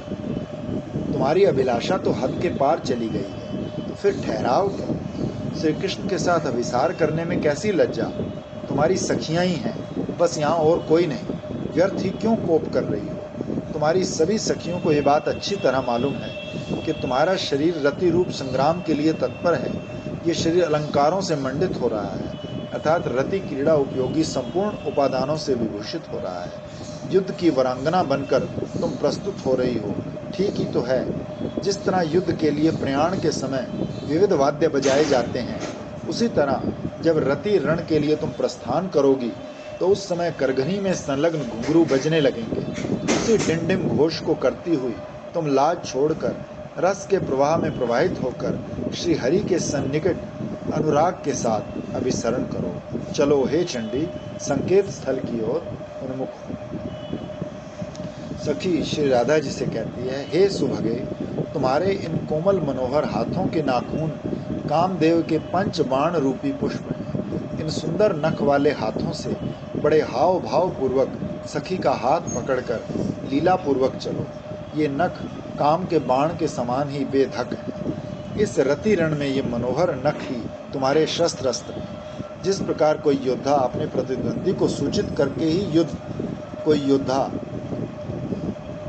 तुम्हारी अभिलाषा तो हद के पार चली गई है, तो फिर ठहराओ क्यों? श्री कृष्ण के साथ अभिसार करने में कैसी लज्जा? तुम्हारी सखियां ही हैं, बस यहाँ और कोई नहीं। व्यर्थ ही क्यों कोप कर रही हो? तुम्हारी सभी सखियों को ये बात अच्छी तरह मालूम है कि तुम्हारा शरीर रति रूप संग्राम के लिए तत्पर है। ये शरीर अलंकारों से मंडित हो रहा है, अर्थात रति क्रीड़ा उपयोगी संपूर्ण उपादानों से विभूषित हो रहा है। युद्ध की वरांगना बनकर तुम प्रस्तुत हो रही हो, ठीक ही तो है। जिस तरह युद्ध के लिए प्रयाण के समय विविध वाद्य बजाए जाते हैं, उसी तरह जब रति रण के लिए तुम प्रस्थान करोगी तो उस समय करघनी में संलग्न घुंघरू बजने लगेंगे। उसी डिंडिम घोष को करती हुई तुम लाज छोड़कर रस के प्रवाह में प्रवाहित होकर श्री हरि के सन्निकट अनुराग के साथ अभिसरण करो। चलो हे चंडी, संकेत स्थल की ओर उन्मुख हो। सखी श्री राधा जी से कहती है, हे सुभगे, तुम्हारे इन कोमल मनोहर हाथों के नाखून कामदेव के पंच बाण रूपी पुष्प हैं। इन सुंदर नख वाले हाथों से बड़े हाव भाव पूर्वक सखी का हाथ पकड़कर लीला पूर्वक चलो। ये नख काम के बाण के समान ही बेधक हैं। इस रति रण में ये मनोहर नख ही तुम्हारे शस्त्र अस्त्र हैं। जिस प्रकार कोई योद्धा अपने प्रतिद्वंदी को सूचित करके ही कोई योद्धा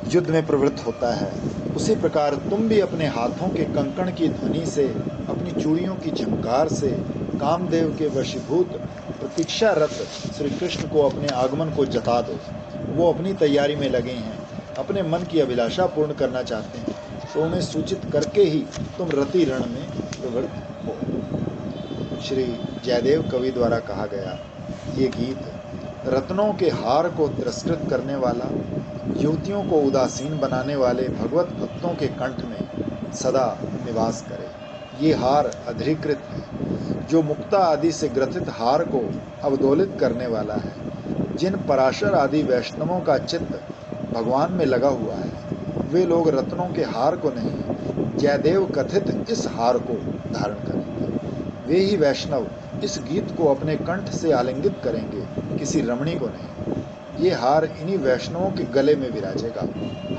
युद्ध में प्रवृत्त होता है, उसी प्रकार तुम भी अपने हाथों के कंकण की ध्वनि से, अपनी चूड़ियों की झंकार से कामदेव के वशीभूत प्रतीक्षारत श्री कृष्ण को अपने आगमन को जता दो। वो अपनी तैयारी में लगे हैं, अपने मन की अभिलाषा पूर्ण करना चाहते हैं, तो उन्हें सूचित करके ही तुम रति रण में प्रवृत्त हो। श्री जयदेव कवि द्वारा कहा गया ये गीत रत्नों के हार को तिरस्कृत करने वाला, युवतियों को उदासीन बनाने वाले भगवत भक्तों के कंठ में सदा निवास करे। ये हार अधीकृत है, जो मुक्ता आदि से ग्रथित हार को अवदोलित करने वाला है। जिन पराशर आदि वैष्णवों का चित्त भगवान में लगा हुआ है, वे लोग रत्नों के हार को नहीं, जयदेव कथित इस हार को धारण करेंगे। वे ही वैष्णव इस गीत को अपने कंठ से आलिंगित करेंगे, किसी रमणी को नहीं। ये हार इन्हीं वैष्णवों के गले में विराजेगा।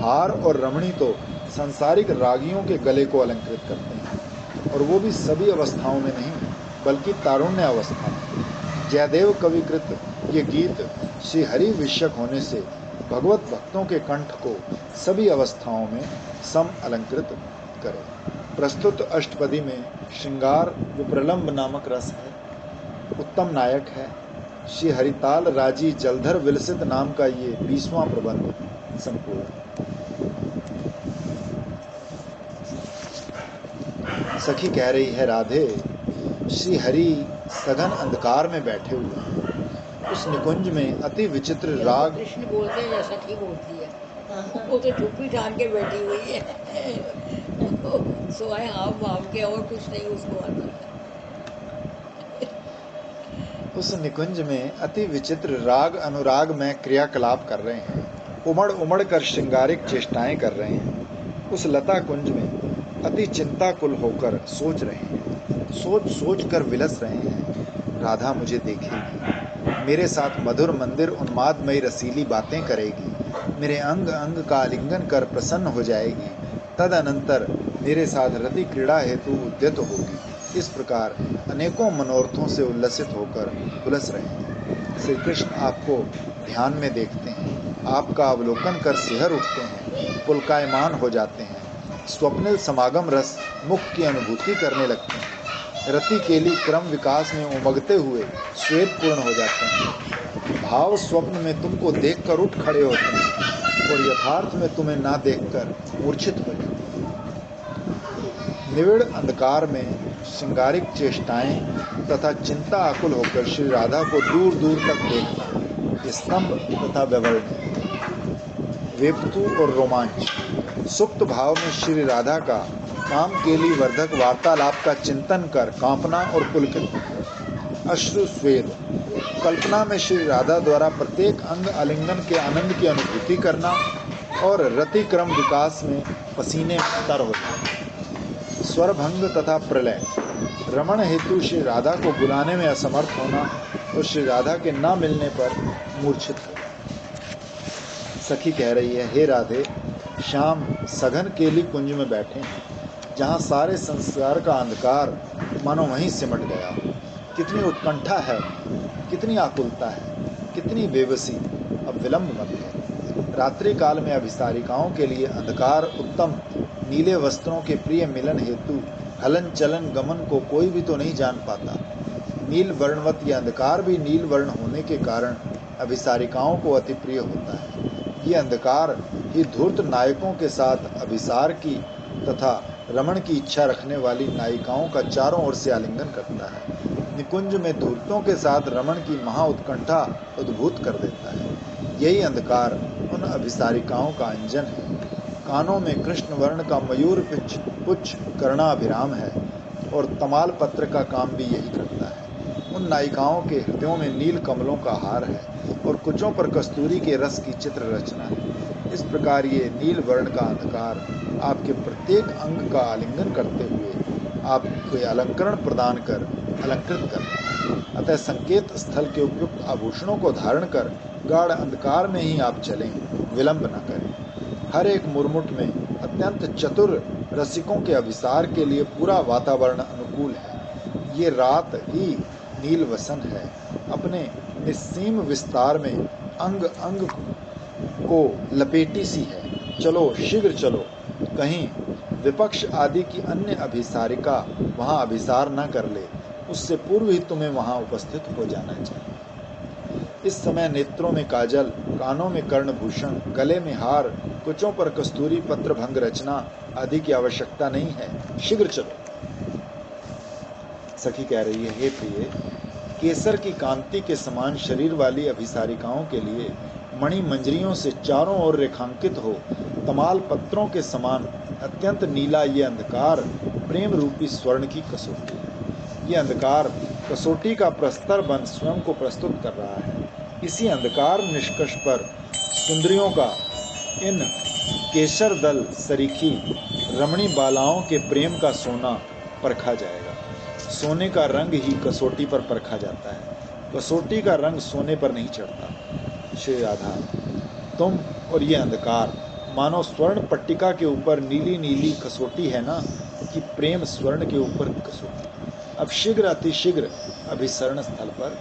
हार और रमणी तो सांसारिक रागियों के गले को अलंकृत करते हैं, और वो भी सभी अवस्थाओं में नहीं, बल्कि तारुण्य अवस्था में। जयदेव कविकृत ये गीत श्री हरि विषयक होने से भगवत भक्तों के कंठ को सभी अवस्थाओं में सम अलंकृत करे। प्रस्तुत अष्टपदी में श्रृंगार विप्रलंब नामक रस है, उत्तम नायक है। श्री हरिताल राजी जलधर विलसित नाम का ये 20वां प्रबंध संपूर्ण। सखी कह रही है, राधे, श्री हरि सघन अंधकार में बैठे हुए हैं। उस निकुंज में अति विचित्र राग। कृष्ण बोलते हैं या सखी बोलती है? वो तो चुप्पी ठान के बैठी हुई है, सुहाए हाव भाव के, और कुछ नहीं उसको आता है। उस निकुंज में अति विचित्र राग अनुराग में क्रियाकलाप कर रहे हैं, उमड़ उमड़ कर श्रृंगारिक चेष्टाएं कर रहे हैं। उस लता कुंज में अति चिंताकुल होकर सोच रहे हैं, सोच सोच कर विलस रहे हैं। राधा मुझे देखेगी, मेरे साथ मधुर मंदिर उन्मादमयी रसीली बातें करेगी, मेरे अंग अंग का आलिंगन कर प्रसन्न हो जाएगी, तदनंतर मेरे साथ रति क्रीड़ा हेतु उद्यत होगी। इस प्रकार अनेकों मनोरथों से उल्लसित होकर उलस रहे हैं। श्री कृष्ण आपको ध्यान में देखते हैं, आपका अवलोकन कर सिहर उठते हैं, पुलकायमान हो जाते हैं, स्वप्निल समागम रस मुख की अनुभूति करने लगते हैं, रति केली क्रम विकास में उमगते हुए श्वेत पूर्ण हो जाते हैं। भाव स्वप्न में तुमको देखकर उठ खड़े होते हैं और यथार्थ में तुम्हें ना देखकर मूर्छित हो जाते हैं। निविड़ अंधकार में श्रृंगारिक चेष्टाएं तथा चिंता आकुल होकर श्री राधा को दूर दूर तक देखना, स्तंभ तथा व्यवर्ण, वेपतु और रोमांच। सुप्त भाव में श्री राधा का काम केली वर्धक वार्तालाप का चिंतन कर कांपना और पुलकित अश्रु स्वेद। कल्पना में श्री राधा द्वारा प्रत्येक अंग आलिंगन के आनंद की अनुभूति करना और रति क्रम विकास में पसीने तर होना। स्वरभंग तथा प्रलय, रमण हेतु श्री राधा को बुलाने में असमर्थ होना और श्री राधा के न मिलने पर मूर्छित हो गया। सखी कह रही है, हे राधे, श्याम सघन केली कुंज में बैठे हैं, जहाँ सारे संसार का अंधकार मानो वहीं सिमट गया हो। कितनी उत्कंठा है, कितनी आकुलता है, कितनी बेबसी। अब विलंब मत करो। रात्रि काल में अभिसारिकाओं के लिए अंधकार उत्तम नीले वस्त्रों के प्रिय मिलन हेतु हलन चलन गमन को कोई भी तो नहीं जान पाता। नील वर्णवत यह अंधकार भी नील वर्ण होने के कारण अभिसारिकाओं को अति प्रिय होता है। ये अंधकार ही धूर्त नायकों के साथ अभिसार की तथा रमण की इच्छा रखने वाली नायिकाओं का चारों ओर से आलिंगन करता है। निकुंज में धूर्तों के साथ रमण की महा उत्कंठा उद्भूत कर देता है। यही अंधकार उन अभिसारिकाओं का अंजन है। कानों में कृष्ण वर्ण का मयूर पुच्छ कर्णाभिराम है और तमाल पत्र का काम भी यही करता है। उन नायिकाओं के हृदयों में नील कमलों का हार है और कुचों पर कस्तूरी के रस की चित्र रचना है। इस प्रकार ये नील वर्ण का अंधकार आपके प्रत्येक अंग का आलिंगन करते हुए आपको अलंकरण प्रदान कर अलंकृत कर रहा है। अतः संकेत स्थल के उपयुक्त आभूषणों को धारण कर गाढ़ अंधकार में ही आप चलें, विलंब न करें। हर एक मुरमुट में अत्यंत चतुर रसिकों के अभिसार के लिए पूरा वातावरण अनुकूल है। ये रात ही नील वसन है। अपने निस्सीम विस्तार में अंग अंग को लपेटी सी है। चलो शीघ्र चलो, कहीं विपक्ष आदि की अन्य अभिसारिका वहां अभिसार न कर ले, उससे पूर्व ही तुम्हें वहां उपस्थित हो जाना चाहिए। इस समय नेत्रों में काजल, कानों में कर्णभूषण, गले में हार, कुचों पर कस्तूरी पत्र भंग रचना आदि की आवश्यकता नहीं है। शीघ्र चलो। सखी कह रही है, हे प्रिय, केसर की कांति के समान शरीर वाली अभिसारिकाओं के लिए मणि मंजरियों से चारों ओर रेखांकित हो तमाल पत्रों के समान अत्यंत नीला ये अंधकार प्रेम रूपी स्वर्ण की कसौटी है। ये अंधकार कसौटी का प्रस्तर बन स्वयं को प्रस्तुत कर रहा है। इसी अंधकार निष्कर्ष पर सुंदरियों का इन केसर दल सरीखी रमणी बालाओं के प्रेम का सोना परखा जाएगा। सोने का रंग ही कसौटी पर परखा जाता है, कसौटी का रंग सोने पर नहीं चढ़ता। श्री राधा, तुम और ये अंधकार मानो स्वर्ण पट्टिका के ऊपर नीली नीली कसौटी है ना, कि प्रेम स्वर्ण के ऊपर कसौटी। अब शीघ्र अतिशीघ्र अभिसरण स्थल पर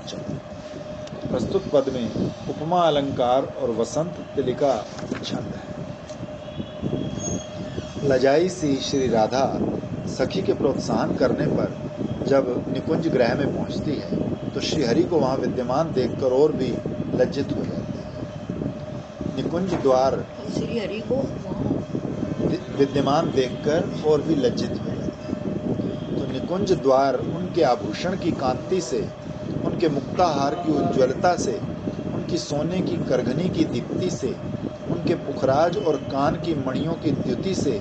चलो। प्रस्तुत पद में उपमा अलंकार और वसंत तिलिका छंद है। लजाई सी श्री राधा सखी के प्रोत्साहन करने पर जब निकुंज गृह में पहुंचती है तो श्रीहरि को वहां विद्यमान देखकर और भी लज्जित हो जाती है। निकुंज द्वार श्री हरि को विद्यमान देखकर और भी लज्जित हो जाती है। तो निकुंज द्वार उनके आभूषण की कांति से, उनके मुक्ताहार की उज्ज्वलता से, उनकी सोने की करघनी की दीप्ति से, उनके पुखराज और कान की मणियों की द्युति से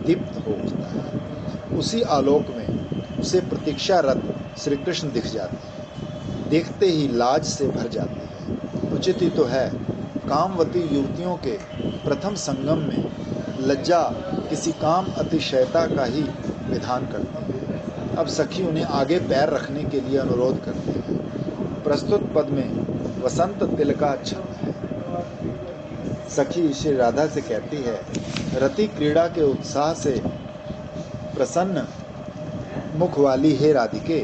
दीप्त हो उठता है। उसी आलोक में उसे प्रतीक्षारत श्री कृष्ण दिख जाते हैं। देखते ही लाज से भर जाती है। उचित ही तो है, कामवती युवतियों के प्रथम संगम में लज्जा किसी काम अतिशयता का ही विधान करती है। अब सखी उन्हें आगे पैर रखने के लिए अनुरोध करती है। प्रस्तुत पद में वसंत तिलका छंद है। सखी श्री राधा से कहती है, रति क्रीड़ा के उत्साह से प्रसन्न मुख वाली हे राधिके,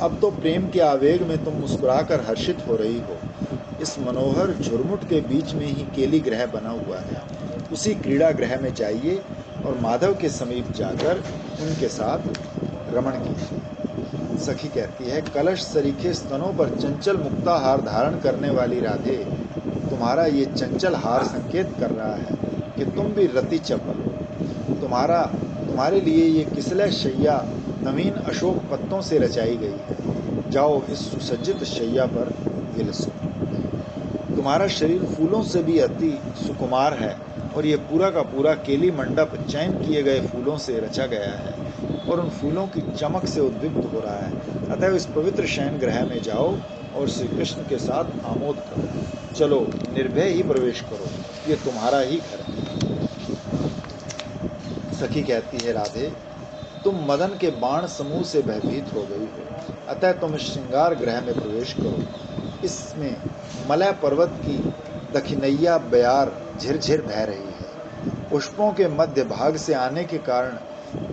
अब तो प्रेम के आवेग में तुम मुस्कुराकर हर्षित हो रही हो। इस मनोहर झुरमुट के बीच में ही केली ग्रह बना हुआ है। उसी क्रीड़ा ग्रह में जाइए और माधव के समीप जाकर उनके साथ रमण कीजिए। सखी कहती है, कलश सरीखे स्तनों पर चंचल मुक्ताहार धारण करने वाली राधे, तुम्हारा ये चंचल हार संकेत कर रहा है कि तुम भी रति चपल हो। तुम्हारे लिए ये किसलय शैया नवीन अशोक पत्तों से रचाई गई है। जाओ इस सुसज्जित शैया पर विलसो। तुम्हारा शरीर फूलों से भी अति सुकुमार है और ये पूरा का पूरा केली मंडप चयन किए गए फूलों से रचा गया है और उन फूलों की चमक से उद्विग्ध हो रहा है। अतः इस पवित्र शयन ग्रह में जाओ और श्री कृष्ण के साथ आमोद करो। चलो निर्भय ही प्रवेश करो, ये तुम्हारा ही घर है। सखी कहती है, राधे तुम मदन के बाण समूह से भयभीत हो गई हो, अतः तुम श्रृंगार गृह में प्रवेश करो। इसमें मलय पर्वत की दक्षिणैया बयार झिरझिर बह रही है। पुष्पों के मध्य भाग से आने के कारण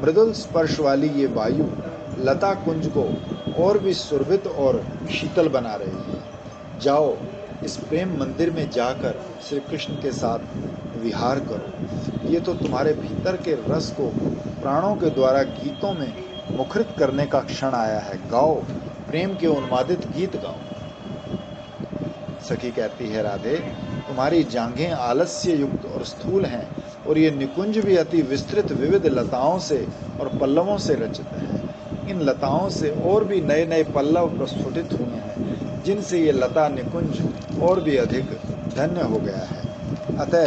मृदुल स्पर्श वाली ये वायु लता कुंज को और भी सुरभित और शीतल बना रही है। जाओ, इस प्रेम मंदिर में जाकर श्री कृष्ण के साथ विहार करो। ये तो तुम्हारे भीतर के रस को प्राणों के द्वारा गीतों में मुखरित करने का क्षण आया है। गाओ, प्रेम के उन्मादित गीत गाओ। सखी कहती है, राधे, तुम्हारी जांघें आलस्य युक्त और स्थूल हैं, और ये निकुंज भी अति विस्तृत विविध लताओं से और पल्लवों से रचित है। इन लताओं से और भी नए नए पल्लव प्रस्फुटित हुए हैं, जिनसे ये लता निकुंज और भी अधिक धन्य हो गया है। अतः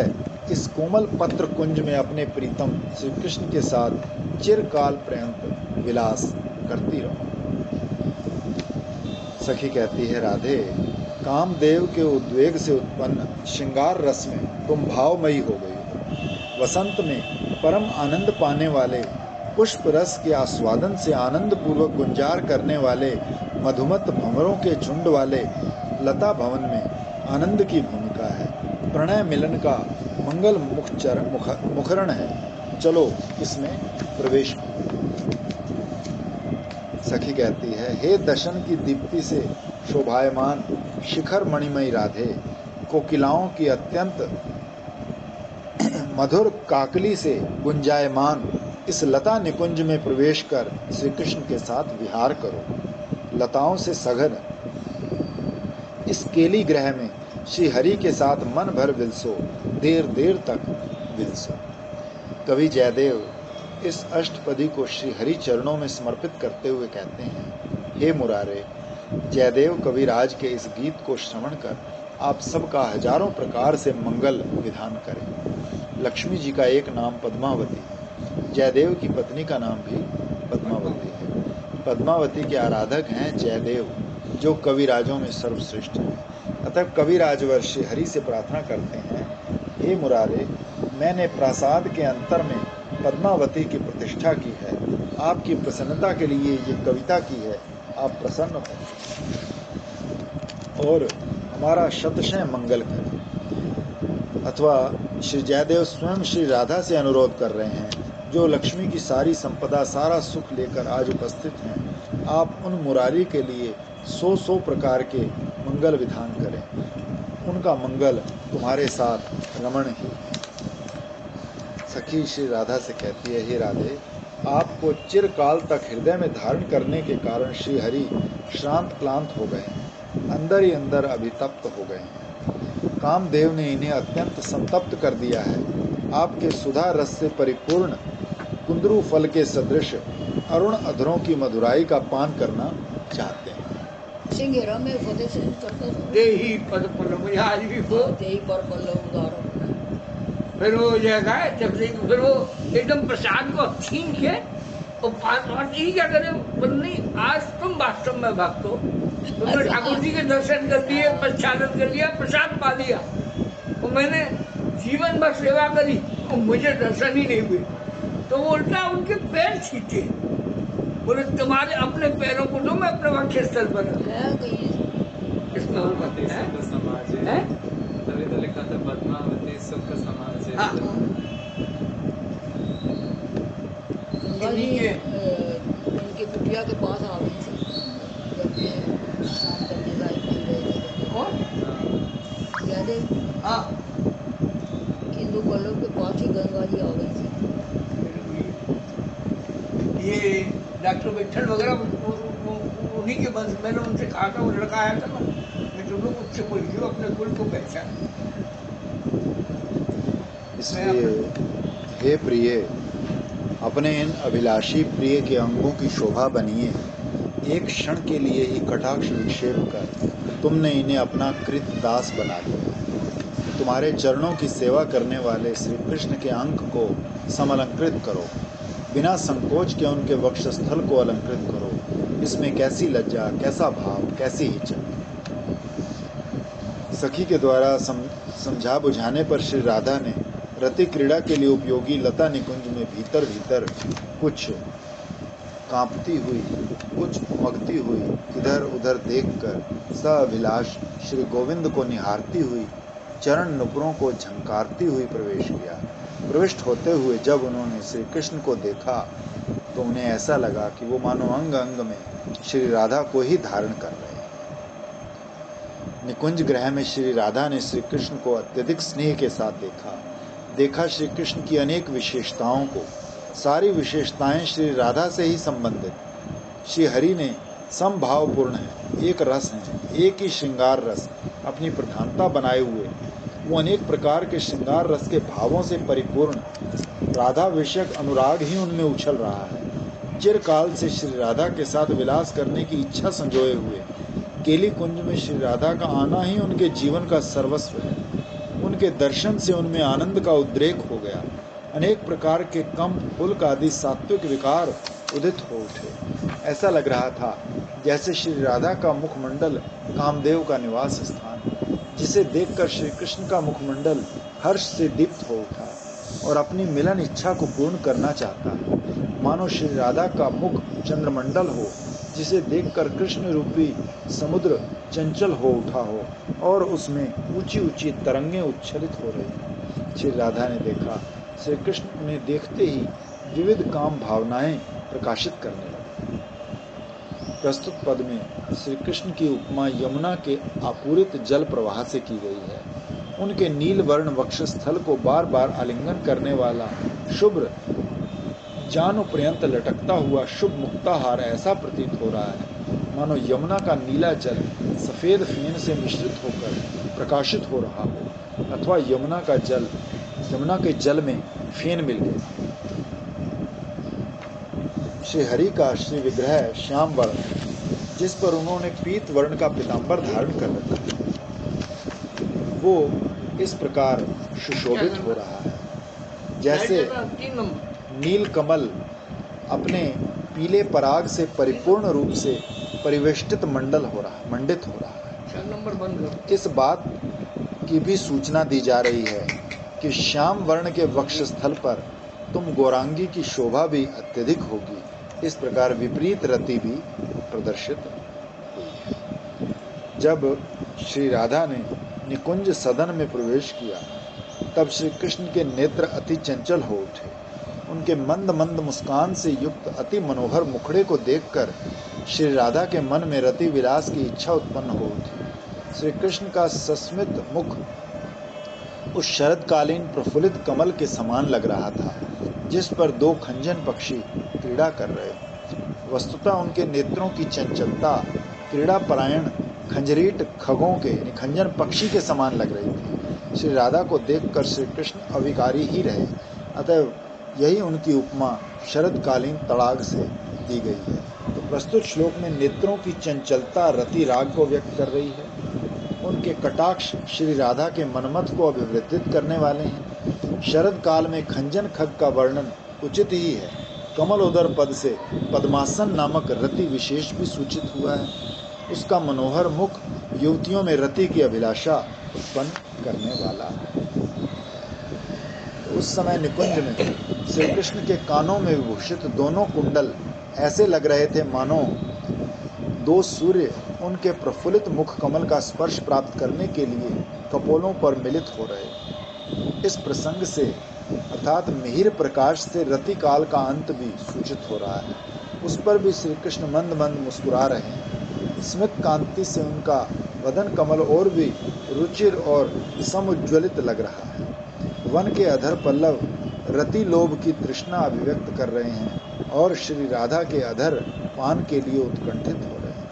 इस कोमल पत्र कुंज में अपने प्रीतम श्री कृष्ण के साथ चिरकाल पर्यंत विलास करती रहो। सखी कहती है, राधे, कामदेव के उद्वेग से उत्पन्न श्रृंगार रस में तुम भावमयी हो गई हो। वसंत में परम आनंद पाने वाले पुष्प रस के आस्वादन से आनंद पूर्वक गुंजार करने वाले मधुमत भंवरों के झुंड वाले लता भवन में आनंद की भूमिका है। प्रणय मिलन का मंगल मुखरण है। चलो, इसमें प्रवेश करो। सखी कहती है, हे दशन की दीप्ति से शोभायमान शिखर मणिमयी राधे, कोकिलाओं की अत्यंत मधुर काकली से गुंजायमान इस लता निकुंज में प्रवेश कर श्री कृष्ण के साथ विहार करो। लताओं से सघन इस केली ग्रह में श्री हरि के साथ मन भर विलसो, देर देर तक विलसो। कवि जयदेव इस अष्टपदी को श्री हरि चरणों में समर्पित करते हुए कहते हैं, हे मुरारे, जयदेव कविराज के इस गीत को श्रवण कर आप सबका हजारों प्रकार से मंगल विधान करें। लक्ष्मी जी का एक नाम पद्मावती, जयदेव की पत्नी का नाम भी पद्मावती है। पद्मावती के आराधक हैं जयदेव, जो कविराजों में सर्वश्रेष्ठ हैं। अतः कविराजवर श्री हरि से प्रार्थना करते हैं, हे मुरारे, मैंने प्रासाद के अंतर में पद्मावती की प्रतिष्ठा की है। आपकी प्रसन्नता के लिए ये कविता की है। आप प्रसन्न हो और हमारा शतशः मंगल करें। अथवा श्री जयदेव स्वयं श्री राधा से अनुरोध कर रहे हैं, जो लक्ष्मी की सारी संपदा, सारा सुख लेकर आज उपस्थित हैं। आप उन मुरारी के लिए 100 प्रकार के मंगल विधान करें। उनका मंगल तुम्हारे साथ रमण ही। सखी श्री राधा से कहती है, हे राधे, आपको चिरकाल तक हृदय में धारण करने के कारण श्री हरि श्रांत क्लांत हो गए हैं, अंदर ही अंदर अभितप्त हो गए हैं। कामदेव ने इन्हें अत्यंत संतप्त कर दिया है। आपके सुधा रस से परिपूर्ण कुंदरू फल के सदृश अरुण अधरों की मधुराई का पान करना चाहते हैं। सिंघेरा में फतेह सिंह करता था, देही पद पल्लव, आज भी वो देही पर पल्लव उदाहरण। फिर वो जगह है, जब से फिर वो एकदम प्रसाद को छीन के और पाँच ही क्या करे, बन्नी आज तुम वास्तव में भक्त हो। तुमने ठाकुर जी के दर्शन कर लिए, प्रसादन कर लिया, प्रसाद पा लिया, और मैंने जीवन भर सेवा करी और मुझे दर्शन ही नहीं हुए। तो वो उल्टा उनके पैर छीटे, बोले तुम्हारे अपने पैरों को दो, मैं अपने वक्षस्थल पर इसमें वो कहते हैं, तभी तो लिखा था पद्मावती सुख समाज है। हाँ। गंगा जी उनकी कुटिया के पास आ गई थी जब ये स्नान करने गए थे। कौन? जयदेव हाँ, हिंदू पल्लव के पास ही गंगा जी आ गई थी। ये डॉक्टर विठल वगैरह उन्हीं के बंद, मैंने उनसे कहा था, वो लड़का आया था ना, मैं तुम लोग उससे बोलिए अपने कुल को पहचान। इसलिए हे प्रिय, अपने इन अभिलाषी प्रिय के अंगों की शोभा बनिए। एक क्षण के लिए ही कटाक्ष विक्षेप कर तुमने इन्हें अपना कृत दास बना लिया। तुम्हारे चरणों की सेवा करने वाले श्री कृष्ण के अंक को समलंकृत करो, बिना संकोच के उनके वक्षस्थल को अलंकृत करो। इसमें कैसी लज्जा, कैसा भाव, कैसी हिचक। सखी के द्वारा समझा बुझाने पर श्री राधा ने रति क्रीड़ा के लिए उपयोगी लता निकुंज में भीतर भीतर कुछ कांपती हुई, कुछ उमगती हुई, इधर उधर देखकर सअभिलाष श्री गोविंद को निहारती हुई, चरण नुपुरों को झंकारती हुई प्रवेश किया। प्रविष्ट होते हुए जब उन्होंने श्री कृष्ण को देखा तो उन्हें ऐसा लगा कि वो मानो अंग अंग में श्री राधा को ही धारण कर रहे हैं। निकुंज गृह में श्री राधा ने श्री कृष्ण को अत्यधिक स्नेह के साथ देखा श्री कृष्ण की अनेक विशेषताओं को। सारी विशेषताएं श्री राधा से ही संबंधित। श्री हरि ने समभावपूर्ण है, एक रस है, एक ही श्रृंगार रस अपनी प्रधानता बनाए हुए वो अनेक प्रकार के श्रृंगार रस के भावों से परिपूर्ण राधा विषयक अनुराग ही उनमें उछल रहा है। चिरकाल से श्री राधा के साथ विलास करने की इच्छा संजोए हुए केली कुंज में श्री राधा का आना ही उनके जीवन का सर्वस्व है। उनके दर्शन से उनमें आनंद का उद्रेक हो गया। अनेक प्रकार के कंप, पुलक आदि सात्विक विकार उदित हो उठे। ऐसा लग रहा था जैसे श्री राधा का मुखमंडल कामदेव का निवास स्थान, जिसे देखकर श्री कृष्ण का मुखमंडल हर्ष से दीप्त हो उठा और अपनी मिलन इच्छा को पूर्ण करना चाहता है। मानो श्री राधा का मुख चंद्रमंडल हो, जिसे देखकर कृष्ण रूपी समुद्र चंचल हो उठा हो और उसमें ऊंची ऊंची तरंगें उच्छलित हो रही। श्री राधा ने देखा, श्री कृष्ण उन्हें देखते ही विविध काम भावनाएं प्रकाशित करने लगे। प्रस्तुत पद में श्री कृष्ण की उपमा यमुना के आपूरित जल प्रवाह से की गई है। उनके नील वर्ण वक्षस्थल को बार बार आलिंगन करने वाला शुभ्र जानु पर्यंत लटकता हुआ शुभ मुक्ताहार ऐसा प्रतीत हो रहा है मानो यमुना का नीला जल सफेद फेन से मिश्रित होकर प्रकाशित हो रहा हो, अथवा यमुना के जल में फेन मिल गया। श्री हरि का श्री विग्रह श्याम वर्ण, जिस पर उन्होंने पीत वर्ण का पीतांबर धारण कर रखा है, वो इस प्रकार सुशोभित हो रहा है जैसे नील कमल अपने पीले पराग से परिपूर्ण रूप से परिवेष्टित मंडित हो रहा है। इस बात की भी सूचना दी जा रही है कि श्याम वर्ण के वक्षस्थल पर तुम गौरांगी की शोभा भी अत्यधिक होगी। इस प्रकार विपरीत रति भी प्रदर्शित हुई है। जब श्री राधा ने निकुंज सदन में प्रवेश किया तब श्री कृष्ण के नेत्र अति चंचल हो उठे। उनके मंद मंद मुस्कान से युक्त अति मनोहर मुखड़े को देखकर श्री राधा के मन में रति विलास की इच्छा उत्पन्न हो उठी। श्री कृष्ण का सस्मित मुख उस शरदकालीन प्रफुल्लित कमल के समान लग रहा था जिस पर दो खंजन पक्षी क्रीड़ा कर रहे। वस्तुतः उनके नेत्रों की चंचलता क्रीड़ा परायण खंजरीट खगों के खंजन पक्षी के समान लग रही थी। श्री राधा को देखकर श्री कृष्ण अविकारी ही रहे। अतः यही उनकी उपमा शरदकालीन तड़ाग से दी गई है। तो प्रस्तुत श्लोक में नेत्रों की चंचलता रति राग को व्यक्त कर रही है। उनके कटाक्ष श्री राधा के मनमत को अभिवृद्धित करने वाले हैं। शरद काल में खंजन खग का वर्णन उचित ही है। कमल उदर पद से पद्मासन नामक रति विशेष भी सूचित हुआ है। उसका मनोहर मुख युवतियों में रति की अभिलाषा उत्पन्न करने वाला है। उस समय निकुंज में श्री कृष्ण के कानों में विभूषित दोनों कुंडल ऐसे लग रहे थे मानो दो सूर्य उनके प्रफुल्लित मुख कमल का स्पर्श प्राप्त करने के लिए कपोलों पर मिलित हो रहे। इस प्रसंग से अर्थात मिहिर प्रकाश से रति काल का अंत भी सूचित हो रहा है। उस पर भी श्री कृष्ण मंद मंद मुस्कुरा रहे हैं। स्मित कांति से उनका वदन कमल और भी रुचिर और समुज्ज्वलित लग रहा है। वन के अधर पल्लव रति लोभ की तृष्णा अभिव्यक्त कर रहे हैं और श्री राधा के अधर पान के लिए उत्कंठित हो रहे हैं।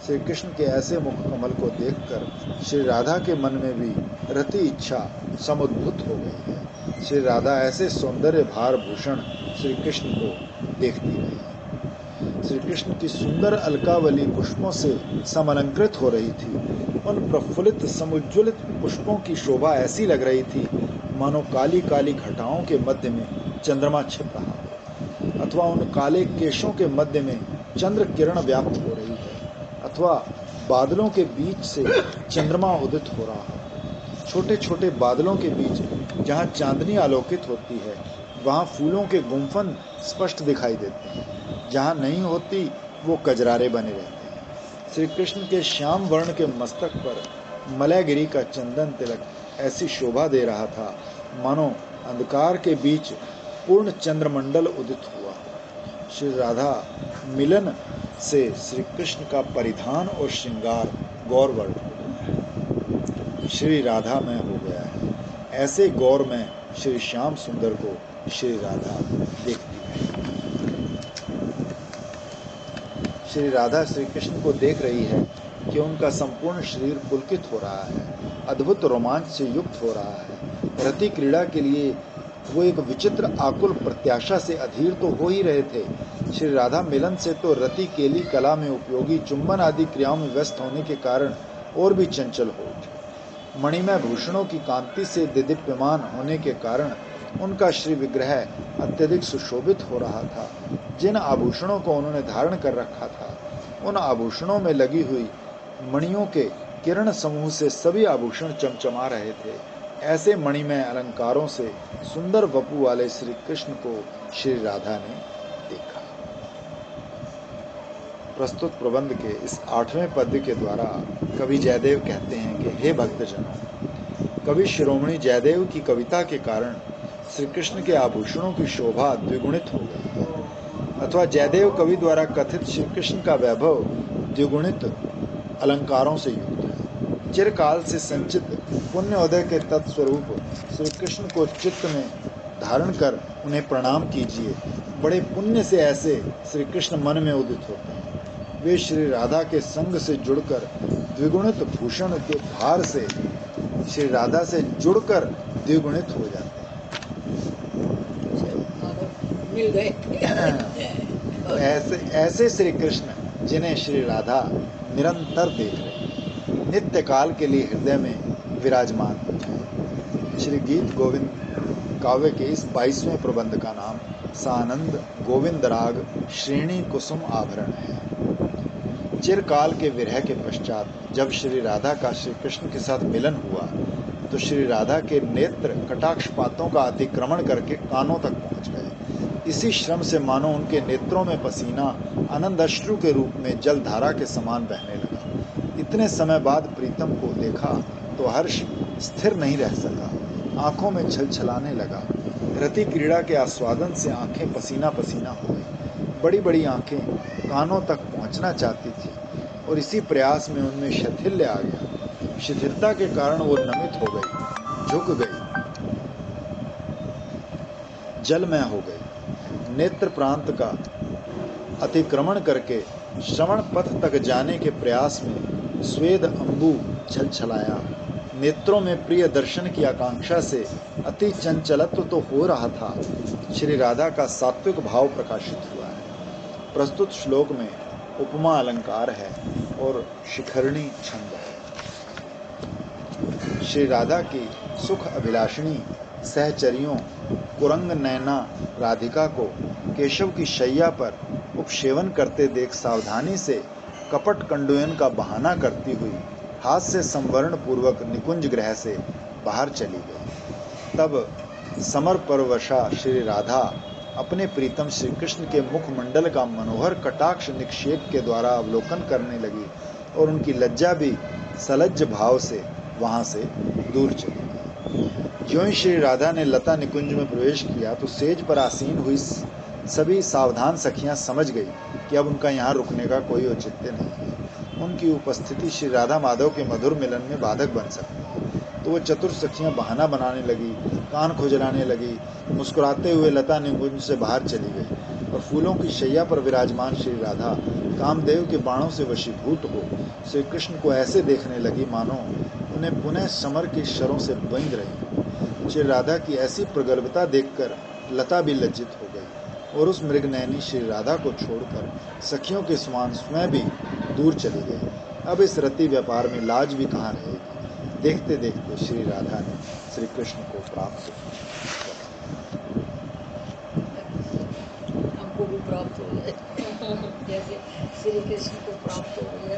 श्री कृष्ण के ऐसे मुख कमल को देखकर श्री राधा के मन में भी रति इच्छा समुद्भूत हो गई है। श्री राधा ऐसे सौंदर्य भार भूषण श्री कृष्ण को देखती रही। श्री कृष्ण की सुंदर अलकावली पुष्पों से समलंकृत हो रही थी। उन प्रफुल्लित समुज्ज्वलित पुष्पों की शोभा ऐसी लग रही थी मानो काली काली घटाओं के मध्य में चंद्रमा छिप रहा हो, अथवा उन काले केशों के मध्य में चंद्र किरण व्याप्त हो रही है, अथवा बादलों के बीच से चंद्रमा उदित हो रहा हो। छोटे छोटे बादलों के बीच जहाँ चांदनी आलोकित होती है वहाँ फूलों के गुंफन स्पष्ट दिखाई देते हैं। जहाँ नहीं होती वो कजरारे बने रहते हैं। श्री कृष्ण के श्याम वर्ण के मस्तक पर मलयगिरी का चंदन तिलक ऐसी शोभा दे रहा था मानो अंधकार के बीच पूर्ण चंद्रमंडल उदित हुआ। श्री राधा मिलन से श्री कृष्ण का परिधान और श्रृंगार गौरवर्ण हो गया है, श्री राधा में हो गया है। ऐसे गौर में श्री श्याम सुंदर को श्री राधा देखती है। श्री राधा श्री कृष्ण को देख रही है कि उनका संपूर्ण शरीर पुलकित हो रहा है, अद्भुत रोमांच से युक्त हो रहा है। रति क्रीड़ा के लिए वो एक विचित्र आकुल प्रत्याशा से अधीर तो हो ही रहे थे, श्री राधा मिलन से तो रति केली कला में उपयोगी चुंबन आदि क्रियाओं में व्यस्त होने के कारण और भी चंचल हो उठे। मणिमय भूषणों की कांति से दिदीप्यमान होने के कारण उनका श्री विग्रह अत्यधिक सुशोभित हो रहा था। जिन आभूषणों को उन्होंने धारण कर रखा था, उन आभूषणों में लगी हुई मणियों के किरण समूह से सभी आभूषण चमचमा रहे थे। ऐसे मणिमय अलंकारों से सुंदर वपु वाले श्री कृष्ण को श्री राधा ने देखा। प्रस्तुत प्रबंध के इस 8वें पद्य के द्वारा कवि जयदेव कहते हैं कि हे भक्तजनों, कवि शिरोमणि जयदेव की कविता के कारण श्री कृष्ण के आभूषणों की शोभा द्विगुणित हो गई, अथवा जयदेव कवि द्वारा कथित श्री कृष्ण का वैभव द्विगुणित अलंकारों से युक्त है। चिरकाल से संचित पुण्योदय के तत्स्वरूप श्री कृष्ण को चित्त में धारण कर उन्हें प्रणाम कीजिए। बड़े पुण्य से ऐसे श्री कृष्ण मन में उदित होते हैं। वे श्री राधा के संग से जुड़कर द्विगुणित भूषण के भार से श्री राधा से जुड़कर द्विगुणित हो जाते हैं। मिल गए। तो ऐसे श्री कृष्ण जिन्हें श्री राधा निरंतर देख रहे, नित्य काल के लिए हृदय में विराजमान होते हैं। श्री गीत गोविंद काव्य के इस 22वें प्रबंध का नाम सानंद गोविंद राग श्रेणी कुसुम आभरण है। चिरकाल के विरह के पश्चात जब श्री राधा का श्री कृष्ण के साथ मिलन हुआ तो श्री राधा के नेत्र कटाक्षपातों का अतिक्रमण करके कानों तक पहुंच गए। इसी श्रम से मानो उनके नेत्रों में पसीना आनंद अश्रु के रूप में जलधारा के समान बहने लगा। इतने समय बाद प्रीतम को देखा तो हर्ष स्थिर नहीं रह सका, आंखों में छलछलाने लगा। रति क्रीड़ा के आस्वादन से आंखें पसीना पसीना हो गई। बड़ी बड़ी आंखें कानों तक पहुंचना चाहती थी और इसी प्रयास में उनमें शिथिल्य आ गया। शिथिलता के कारण वो नमित हो गई, झुक गई, जलमय हो गई। नेत्र प्रांत का अतिक्रमण करके श्रवण पथ तक जाने के प्रयास में स्वेद अंबु छलछलाया। नेत्रों में प्रिय दर्शन की आकांक्षा से अति चंचलत्व तो हो रहा था। श्री राधा का सात्विक भाव प्रकाशित हुआ है। प्रस्तुत श्लोक में उपमा अलंकार है और शिखरणी छंद है। श्री राधा की सुख अभिलाषिणी सहचरियों कुरंग नैना राधिका को केशव की शैया पर उपसेवन करते देख सावधानी से कपट कंडुयन का बहाना करती हुई हाथ से संवरण पूर्वक निकुंज गृह से बाहर चली गई। तब समर परवशा श्री राधा अपने प्रीतम श्री कृष्ण के मुखमंडल का मनोहर कटाक्ष निक्षेप के द्वारा अवलोकन करने लगी और उनकी लज्जा भी सलज्ज भाव से वहां से दूर चली गई। ज्यों ही श्री राधा ने लता निकुंज में प्रवेश किया तो सेज पर आसीन हुई सभी सावधान सखियां समझ गई कि अब उनका यहाँ रुकने का कोई औचित्य नहीं है। उनकी उपस्थिति श्री राधा माधव के मधुर मिलन में बाधक बन सकती है। तो वो चतुर सखियां बहाना बनाने लगी, कान खुजलाने लगी, मुस्कुराते हुए लता निकुंज से बाहर चली गई और फूलों की शैया पर विराजमान श्री राधा कामदेव के बाणों से वशीभूत हो श्री कृष्ण को ऐसे देखने लगी मानो उन्हें पुनः समर के शरों से बंध रही। श्री राधा की ऐसी प्रगल्भता देखकर लता भी लज्जित हो गई और उस मृगनयनी श्री राधा को छोड़कर सखियों के समान स्वयं भी दूर चली गई। अब इस रति व्यापार में लाज भी कहाँ रहेगी। देखते देखते श्री राधा ने श्री कृष्ण को प्राप्त हमको भी प्राप्त हो गए जैसे श्री कृष्ण को प्राप्त हो गए।